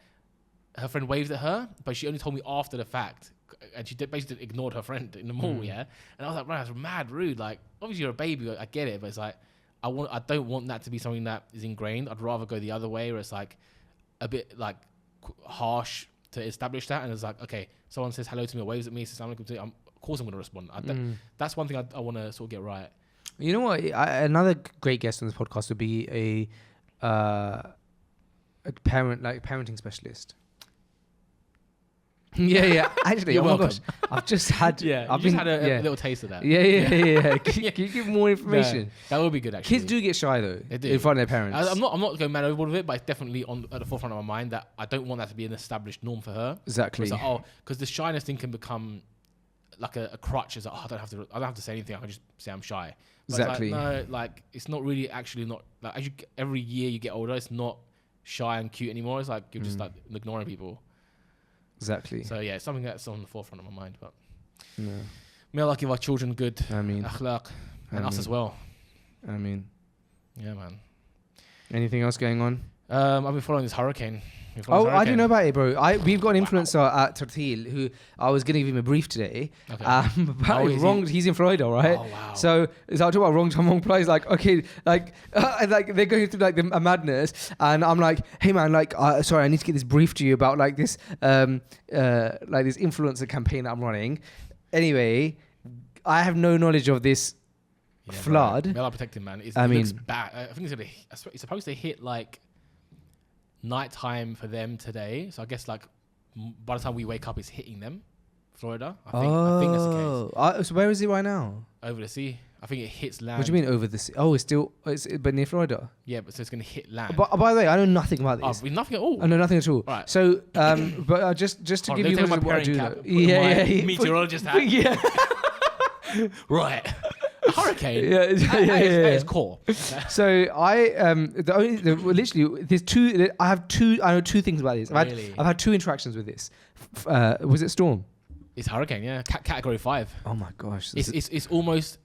B: her friend waved at her, but she only told me after the fact, and she basically ignored her friend in the mall, yeah? And I was like, right, that's mad rude. Like, obviously you're a baby, I get it, but it's like, I don't want that to be something that is ingrained. I'd rather go the other way, where it's like a bit like harsh to establish that, and it's like, okay, someone says hello to me or waves at me, says assalamu alaikum to me, of course I'm going to respond. That's one thing I want to sort of get right.
A: You know what? Another great guest on this podcast would be a parenting specialist. Yeah. Actually,
B: You're
A: oh
B: welcome.
A: my gosh, I've just had.
B: I've just had a little taste of that.
A: Yeah. Can you give more information?
B: No, that would be good, actually.
A: Kids do get shy though.
B: They do.
A: In front of their parents.
B: I'm not going mad overboard with it, but it's definitely at the forefront of my mind that I don't want that to be an established norm for her.
A: Exactly.
B: It's like, because the shyness thing can become like a crutch. It's like, I don't have to say anything. I can just say I'm shy. But
A: Exactly.
B: It's like, no, like it's not really actually not like every year you get older, it's not shy and cute anymore. It's like you're just like ignoring people.
A: Exactly.
B: So yeah, it's something that's on the forefront of my mind. But
A: No.
B: may Allah give our children good akhlaq and us as well.
A: I mean,
B: Yeah, man.
A: anything else going on?
B: I've been following this hurricane.
A: I didn't know about it, bro. We've got an influencer at Tortil who I was going to give him a brief today.
B: Okay.
A: Apparently wrong. He's in Florida, right?
B: Oh, wow.
A: So I talk about wrong time, wrong place. Like, okay, like they're going through like a madness, and I'm like, hey man, like, sorry, I need to get this brief to you about like this influencer campaign that I'm running. Anyway, I have no knowledge of this flood.
B: May Allah protect him, man. It looks bad. I think it's supposed to hit like nighttime for them today. So I guess like by the time we wake up, it's hitting them, Florida. I think that's the case.
A: So where is it right now?
B: Over the sea. I think it hits land.
A: What do you mean over the sea? Oh, but near Florida.
B: Yeah, but so it's going to hit land.
A: But by the way, I know nothing about this.
B: Nothing at all.
A: I know nothing at all.
B: Right.
A: So, but just to give you
B: my
A: what I
B: parent
A: do.
B: cap.
A: Yeah.
B: Meteorologist hat.
A: Yeah.
B: Right. A hurricane.
A: Yeah.
B: That is core.
A: So literally there's two. I know two things about this. I've had two interactions with this. Was it storm?
B: It's hurricane. Yeah. Category 5.
A: Oh my gosh.
B: It's almost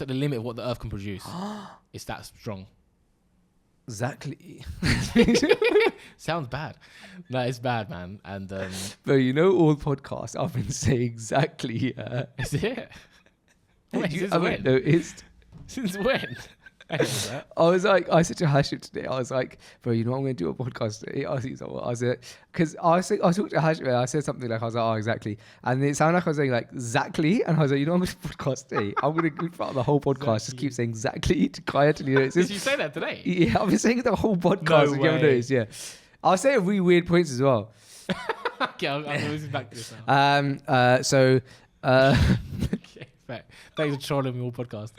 B: at the limit of what the earth can produce. It's that strong.
A: Exactly.
B: Sounds bad. No, it's bad, man. And
A: but you know, all podcasts I've been saying exactly.
B: is it? Wait,
A: You haven't noticed.
B: Since when?
A: I was like, I said to Hashim today, I was like, bro, you know what, I'm going to do a podcast today. I was like, because I talked to Hashim and I said something like, I was like, oh, exactly. And it sounded like I was saying like, exactly. And I was like, you know, I'm going to podcast today. I'm going to, throughout the whole podcast, just keep saying exactly to Kaya till you notice.
B: Did you say that today?
A: Yeah, I've been saying it the whole podcast.
B: No
A: if you haven't noticed, yeah. I'll say at really weird points as well.
B: Okay, I'll listen back to this now. Okay, fair. Thanks for trolling me all podcast.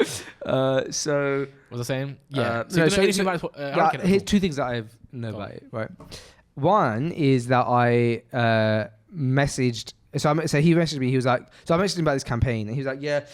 A: So
B: what was I saying? Yeah.
A: Here's two things that I know about it. Right. One is that I messaged. So he messaged me. He was like, so I messaged him about this campaign, and he was like, yeah.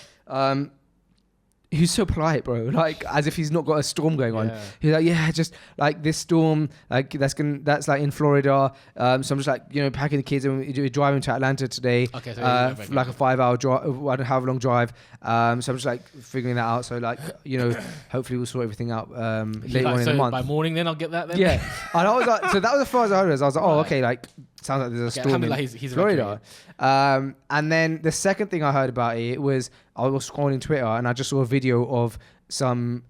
A: He was so polite, bro. Like as if he's not got a storm going on. He's like, yeah, just like this storm, like that's like in Florida. So I'm just like, you know, packing the kids and we're driving to Atlanta today.
B: Okay, so
A: like a 5-hour drive, I don't know how long drive. So I'm just like figuring that out. So like, you know, hopefully we'll sort everything out later on in the month.
B: By morning, then I'll get that. Then
A: yeah, and I was like, so that was as far as I heard. I was like, oh, okay, like sounds like there's a storm in
B: he's
A: Florida. And then the second thing I heard about it was I was scrolling Twitter and I just saw a video of some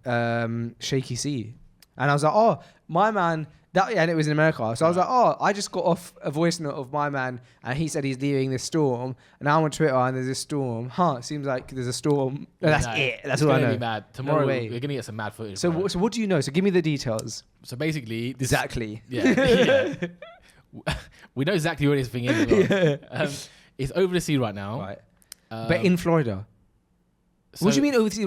A: shaky sea, and I was like, oh, my man. And it was in America. So I was like, oh, I just got off a voice note of my man and he said he's leaving this storm. And now I'm on Twitter and there's this storm. It seems like there's a storm. That's it. That's all I know.
B: Be mad. Tomorrow we're going to get some mad footage.
A: So what do you know? So give me the details.
B: So basically...
A: Exactly.
B: Yeah. We know exactly where this thing is as well. It's over the sea right now.
A: Right. But in Florida. What do you mean overseas?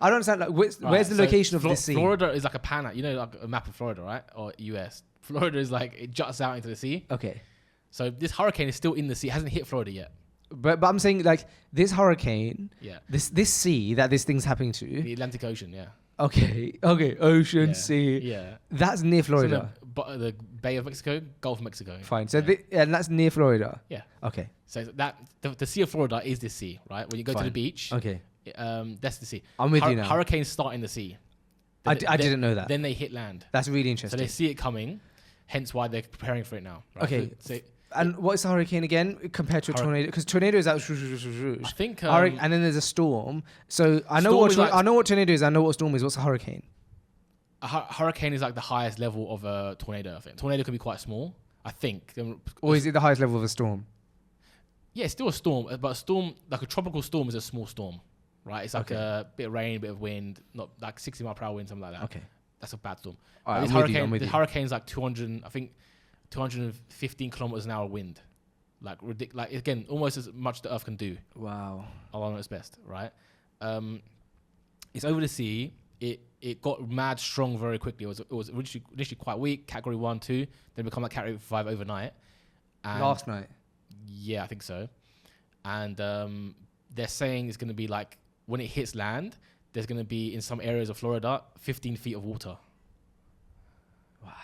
A: I don't understand. Like, where's the location of this sea?
B: Florida is like a pan out. You know, like a map of Florida, right? Or US. Florida is like, it juts out into the sea.
A: Okay.
B: So this hurricane is still in the sea. It hasn't hit Florida yet.
A: But I'm saying, like, this hurricane,
B: Yeah.
A: this sea that this thing's happening to.
B: The Atlantic Ocean, yeah.
A: Okay. Ocean,
B: Yeah.
A: sea.
B: Yeah.
A: That's near Florida.
B: So the Bay of Mexico, Gulf of Mexico.
A: Fine. So
B: yeah.
A: and that's near Florida.
B: Yeah.
A: Okay.
B: So that the Sea of Florida is this sea, right? When you go to the beach,
A: okay,
B: that's the sea.
A: I'm with you now.
B: Hurricanes start in the sea.
A: I didn't know that.
B: Then they hit land.
A: That's really
B: So
A: interesting.
B: they see it coming, hence why they're preparing for it now. Right?
A: Okay.
B: So
A: and what's a hurricane again compared to a tornado? Because tornado is out.
B: I think.
A: And then there's a storm. So I know I know what tornado is. I know what storm is. What's a hurricane?
B: A hurricane is like the highest level of a tornado. I think tornado can be quite small. I think.
A: Or is it the highest level of a storm?
B: Yeah, it's still a storm, but a storm, like a tropical storm, is a small storm, right? It's like a bit of rain, a bit of wind, not like 60 mile per hour wind, something like that.
A: Okay,
B: that's a bad storm.
A: All right,
B: the hurricane's like 215 kilometers an hour wind, like ridiculous. Like again, almost as much the Earth can do.
A: Wow,
B: along its best, right? It's over the sea. It got mad strong very quickly. It was initially quite weak, category 1, 2, then become like category 5 overnight. And
A: last night.
B: Yeah, I think so. And they're saying it's going to be like, when it hits land, there's going to be, in some areas of Florida, 15 feet of water. Wow.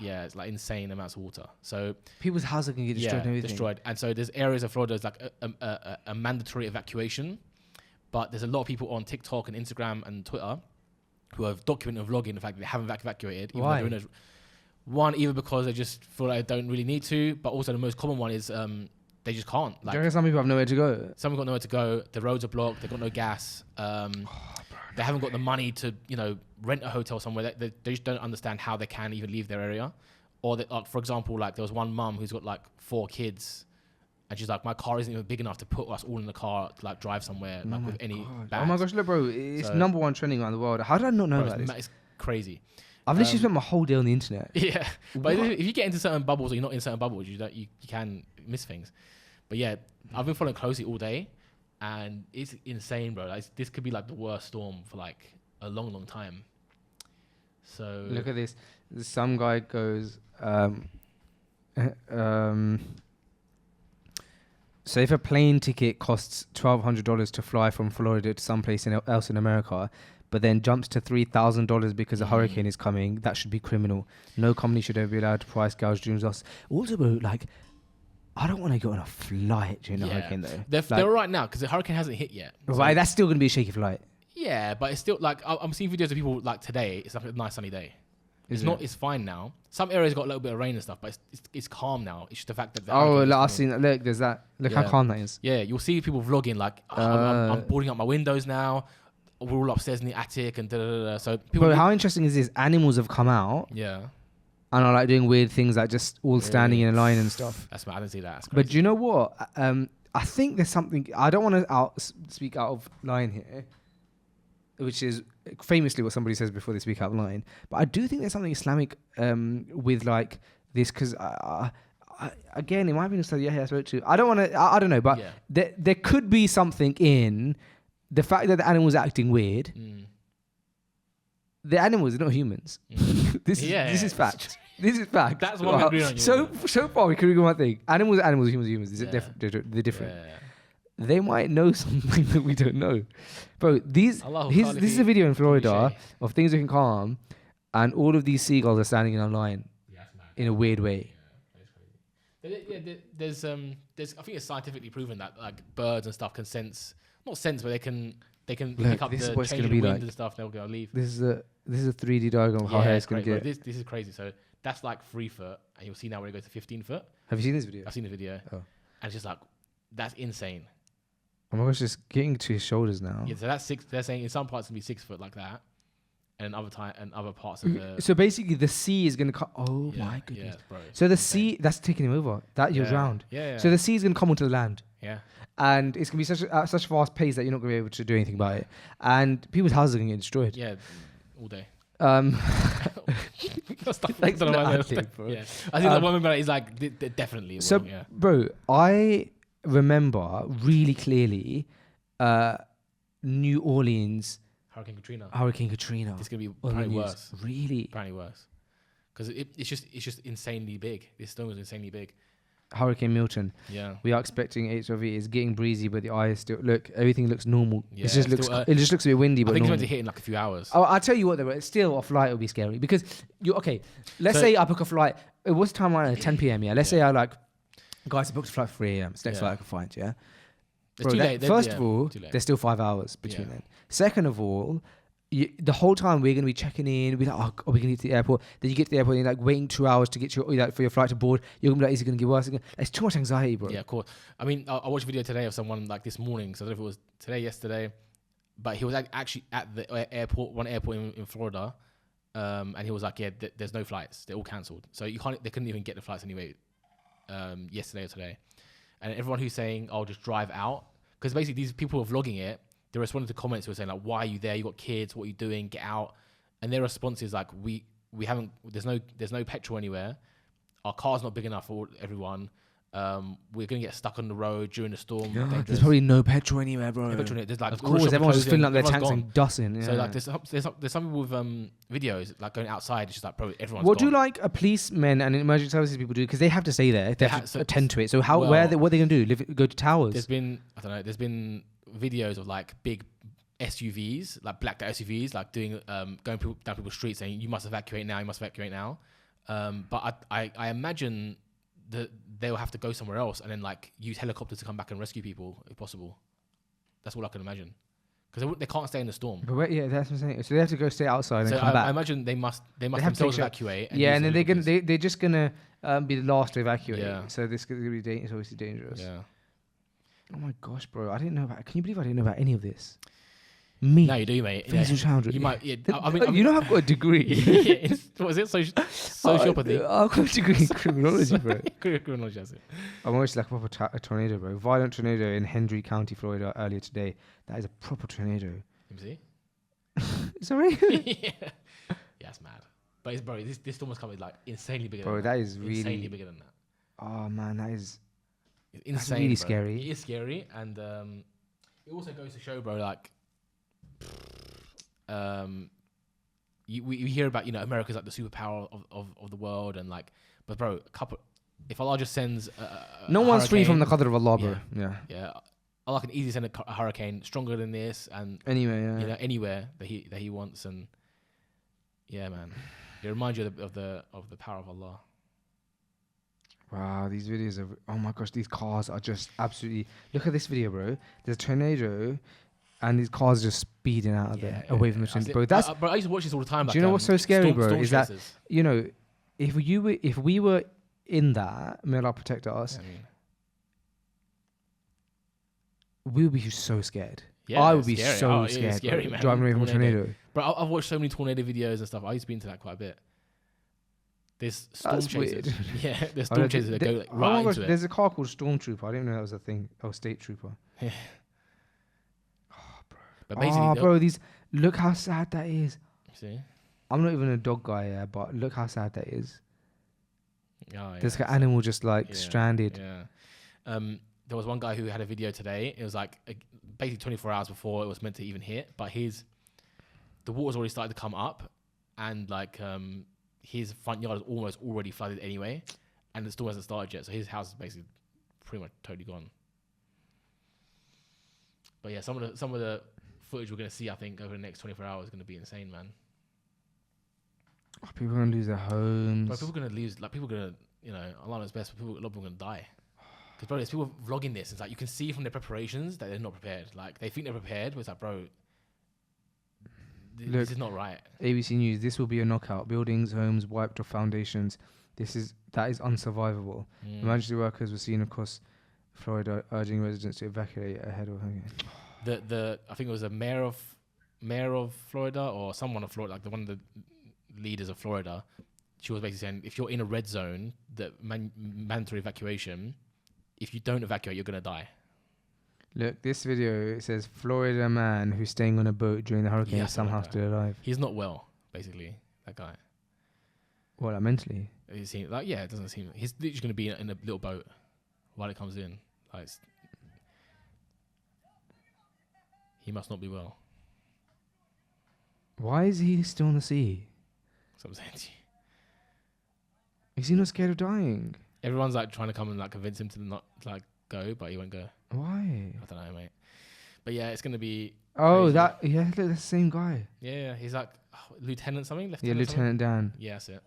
B: Yeah, it's like insane amounts of water. So
A: people's houses are going to get destroyed and everything.
B: Destroyed. And so there's areas of Florida, it's like a mandatory evacuation. But there's a lot of people on TikTok and Instagram and Twitter who have documented and vlogging the fact that they haven't evacuated.
A: Why?
B: One, either because they just feel like they don't really need to, but also the most common one is they just can't. Like,
A: do you reckon some people have nowhere to go?
B: Some have got nowhere to go. The roads are blocked. They've got no gas. They haven't got the money to, rent a hotel somewhere. They just don't understand how they can even leave their area. Or, like, for example, like there was one mum who's got like 4 kids, and she's like, my car isn't even big enough to put us all in the car to like drive somewhere with any bags.
A: Oh my gosh, look, bro, it's number 1 trending around the world. How did I not know about this?
B: It's crazy.
A: I've literally spent my whole day on the internet.
B: Yeah, but if you get into certain bubbles or you're not in certain bubbles, you can miss things. But yeah, I've been following closely all day, and it's insane, bro. Like, this could be like the worst storm for like a long, long time. So
A: look at this. Some guy goes, so if a plane ticket costs $1,200 to fly from Florida to someplace else in America, but then jumps to $3,000 because a hurricane is coming, that should be criminal. No company should ever be allowed to price gouge dreams loss. Also, bro, like, I don't want to go on a flight during a hurricane, though.
B: They're all right now because the hurricane hasn't hit yet.
A: Right, that's still going to be a shaky flight.
B: Yeah, but it's still like, I'm seeing videos of people like today. It's like a nice sunny day. It's fine now. Some areas got a little bit of rain and stuff, but it's calm now. It's just the fact that
A: I've seen that. Look, there's that. Look how calm that is.
B: Yeah, you'll see people vlogging like, I'm boarding up my windows now. We're all upstairs in the attic and da-da-da-da. So people.
A: Bro, how interesting is this? Animals have come out.
B: Yeah.
A: And are like doing weird things, like just all standing in a line and stuff.
B: That's mad. I didn't see that.
A: But do you know what? I think there's something. I don't want to speak out of line here, which is famously what somebody says before they speak out of line. But I do think there's something Islamic with like this, because again, it might be a study I spoke to. I don't want to. I don't know, but there could be something in the fact that the animals are acting weird. The animals are not humans. This is fact. This is fact.
B: That's what we agree on.
A: So far, we can agree on one thing: animals are animals, humans are humans. They're different. Yeah. They might know something that we don't know, bro. This is a video in Florida of things that can calm, and all of these seagulls are standing in a line in a weird way.
B: There's I think it's scientifically proven that like birds and stuff can not sense, but they can pick up the change of wind and stuff. They'll go leave.
A: This is a 3D diagram of how high it's going to get.
B: This is crazy. So that's like 3 foot, and you'll see now when it goes to 15 foot.
A: Have you seen this video?
B: I've seen the video. Oh. And it's just like, that's insane.
A: Oh my gosh, just getting to his shoulders now.
B: Yeah, so that's 6. They're saying in some parts it'll be 6 foot like that, and other parts of the.
A: So basically, the sea is going to come. Oh my goodness!
B: Yeah, bro,
A: so the sea that's taking him over. That you're drowned.
B: Yeah.
A: So the sea is going to come onto the land.
B: Yeah.
A: And it's going to be such a fast pace that you're not going to be able to do anything about it, and people's houses are going to get destroyed.
B: Yeah, all day.
A: Like
B: I think the one member is like definitely.
A: So,
B: wrong, yeah.
A: Bro, I remember really clearly New Orleans
B: Hurricane Katrina.
A: Hurricane Katrina.
B: It's gonna be
A: on the
B: apparently
A: news.
B: worse.
A: Really?
B: Apparently worse. Because it's just insanely big. This storm is insanely big.
A: Hurricane Milton.
B: Yeah.
A: We are expecting HRV. It's getting breezy, but the eye is still everything looks normal.
B: Yeah,
A: It just looks
B: still,
A: it just looks a bit windy,
B: I
A: but
B: think it's
A: normal.
B: meant to hit in like a few hours.
A: Oh, I'll tell you what though, it's still a flight will be scary because let's
B: So-
A: say I book a flight. It was time around at 10 p.m. Yeah. Let's say
B: Yeah.
A: I guys, I booked a flight for 3 a.m. It's the next
B: Yeah.
A: flight I can find. Yeah.
B: It's
A: Bro,
B: too
A: that-
B: late.
A: first of all,
B: too late.
A: there's still 5 hours between
B: Yeah.
A: then. Second of all, the whole time we're going to be checking in, we're like, oh, are we going to get to the airport? Then you get to the airport and you're like waiting 2 hours to get for your flight to board. You're going to be like, is it going to get worse again? It's too much anxiety, bro.
B: Yeah, of course. I mean, I watched a video today of someone like this morning. So I don't know if it was today, yesterday, but he was actually at the airport, one airport in Florida, and he was like, "Yeah, there's no flights. They're all cancelled. So they couldn't even get the flights anyway, yesterday or today." And everyone who's saying, "Oh, just drive out," because basically these people who are vlogging it, they're responding to comments who are saying like, "Why are you there? You got kids. What are you doing? Get out!" And their response is like, "We haven't. There's no petrol anywhere. Our car's not big enough for everyone. We're gonna get stuck on the road during the storm.
A: There's probably no petrol anywhere, bro.
B: No petrol in it. There's like
A: Of course, everyone's just filling up their tanks
B: gone.
A: and dusting. Yeah.
B: So like there's some people with videos like going outside. It's just like, bro, everyone's
A: What
B: gone.
A: do like a policemen and emergency services people do? Because they have to stay there. They have to
B: so-
A: attend to it. So what are they gonna do? Go to towers?
B: There's been videos of like big SUVs, like blacked out SUVs, like doing going down people's streets saying you must evacuate now. You must evacuate now. But I imagine that they'll have to go somewhere else and then like use helicopters to come back and rescue people if possible. That's all I can imagine, because they can't stay in the storm.
A: But that's what I'm saying. So they have to go stay outside and
B: So
A: come back.
B: I imagine they must
A: have to
B: themselves
A: take
B: evacuate.
A: Yeah, and then
B: use
A: they're just gonna be the last to evacuate.
B: Yeah.
A: So this is gonna be it's obviously dangerous.
B: Yeah.
A: Oh my gosh, bro! I didn't know about. Can you believe I didn't know about any of this? Me.
B: No, you do, mate.
A: Faisal Chowdhury.
B: You might. Yeah,
A: You know I've got a degree.
B: yeah, what was it? Sociopathy.
A: I've got a degree in criminology, bro.
B: Criminology, that's it.
A: I'm always like a proper a tornado, bro. Violent tornado in Hendry County, Florida, earlier today. That is a proper tornado.
B: Let me
A: Sorry,
B: see. Yeah, that's mad. But this storm was coming like insanely bigger.
A: bro.
B: than
A: That is really.
B: insanely bigger than that.
A: Oh man, that is.
B: It's insane.
A: really
B: bro.
A: scary.
B: It is scary, and it also goes to show, bro. Like, we hear about America's like the superpower of the world, and like, but bro, if Allah just sends
A: No one's free from the
B: hurricane,
A: qadr of Allah, bro. Yeah.
B: yeah, Allah can easily send a hurricane stronger than this, and
A: Anyway, yeah.
B: anywhere that he wants, and yeah, man, it reminds you of the power of Allah.
A: Wow, these videos are. Oh my gosh, these cars are just absolutely. Look at this video, bro. There's a tornado, and these cars just speeding out of there, away from the tornado. Bro, that's.
B: Bro, I used to watch this all the time.
A: Do you know what's so scary, bro?
B: Storm
A: Is that
B: chasers.
A: if we were in that, may Allah protect us,
B: I mean,
A: we would be so scared.
B: yeah,
A: I would
B: it's
A: be
B: scary.
A: so
B: it's
A: scared,
B: scary,
A: bro,
B: man.
A: driving away from a tornado.
B: Bro, I've watched so many tornado videos and stuff. I used to be into that quite a bit. There's storm
A: That's
B: chasers.
A: weird.
B: Yeah, there's
A: Oh,
B: storm chasers that go like,
A: oh
B: right
A: my gosh,
B: into it.
A: there's a car called Stormtrooper. I didn't know that was a thing. Oh, State Trooper.
B: But basically,
A: Oh, bro, look how sad that is.
B: see,
A: I'm not even a dog guy, yeah, but look how sad that is.
B: oh,
A: There's
B: yeah,
A: an animal just like
B: yeah,
A: stranded.
B: Yeah. There was one guy who had a video today. It was like basically 24 hours before it was meant to even hit, but the water's already started to come up, and like his front yard is almost already flooded anyway, and the storm hasn't started yet. So his house is basically pretty much totally gone. But yeah, some of the footage we're gonna see, I think, over the next 24 hours is gonna be insane, man.
A: Oh, people are gonna lose their homes.
B: Bro, people are gonna lose. Like people are gonna, Allah knows best, but a lot of people are gonna die. Because bro, there's people vlogging this. It's like you can see from their preparations that they're not prepared. Like they think they're prepared, but it's like, bro, this is not right.
A: ABC News. This will be a knockout. Buildings, homes wiped off foundations. That is unsurvivable. Emergency workers were seen across Florida urging residents to evacuate ahead of.
B: I think it was a mayor of Florida or someone of Florida, like one of the leaders of Florida. She was basically saying, if you're in a red zone, the mandatory evacuation, if you don't evacuate, you're gonna die.
A: Look, this video, it says Florida man who's staying on a boat during the hurricane
B: Yeah,
A: is somehow
B: something like
A: still alive.
B: He's not well, basically. That guy.
A: What, like mentally?
B: It seems like, yeah, it doesn't seem. He's literally gonna be in a little boat while it comes in. Like, He must not be well.
A: Why is he still on the sea?
B: That's what I'm saying to you.
A: Is he not scared of dying?
B: Everyone's like trying to come and like convince him to not like go, but he won't go.
A: Why?
B: I don't know, mate. But yeah, it's gonna be.
A: Oh,
B: crazy.
A: yeah, look, that's the same guy.
B: Yeah, he's like lieutenant something.
A: Yeah, Lieutenant Dan.
B: Something? Yeah, that's it.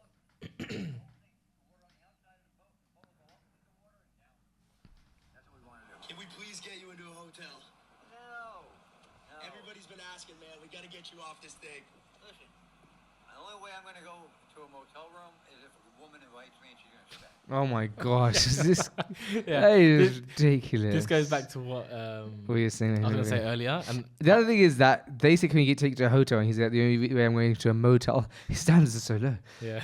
C: Can we please get you into a hotel?
D: No.
C: Everybody's been asking, man. We gotta get you off this thing.
D: Listen, the only way I'm going to go to a motel room is if a woman invites me and she's going to stay.
A: Oh my gosh, is this
B: Yeah,
A: that is ridiculous.
B: This goes back to what
A: What you were saying.
B: I was going to say earlier. And
A: The other thing is that basically when you get taken to a hotel and he's like, the only way I'm going to a motel, his standards are so low.
B: yeah,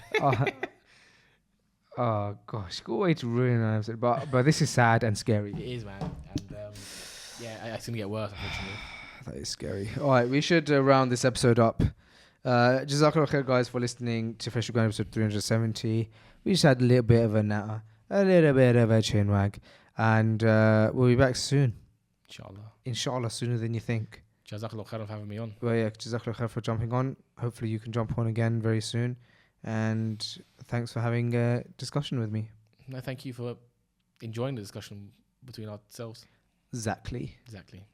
A: Oh gosh, good way to ruin an episode. But this is sad and scary.
B: it is, man. And yeah, it's going to get worse, unfortunately.
A: That is scary. All right, we should round this episide up. Jazakallah khair, guys, for listening to Fresh Ground episode 370. We just had a little bit of a natter, a little bit of a chin wag, and we'll be back soon. Inshallah, sooner than you think.
B: Jazakallah khair for having me on.
A: Well, yeah, Jazakallah khair for jumping on. Hopefully you can jump on again very soon. And thanks for having a discussion with me.
B: No, thank you for enjoying the discussion between ourselves.
A: Exactly.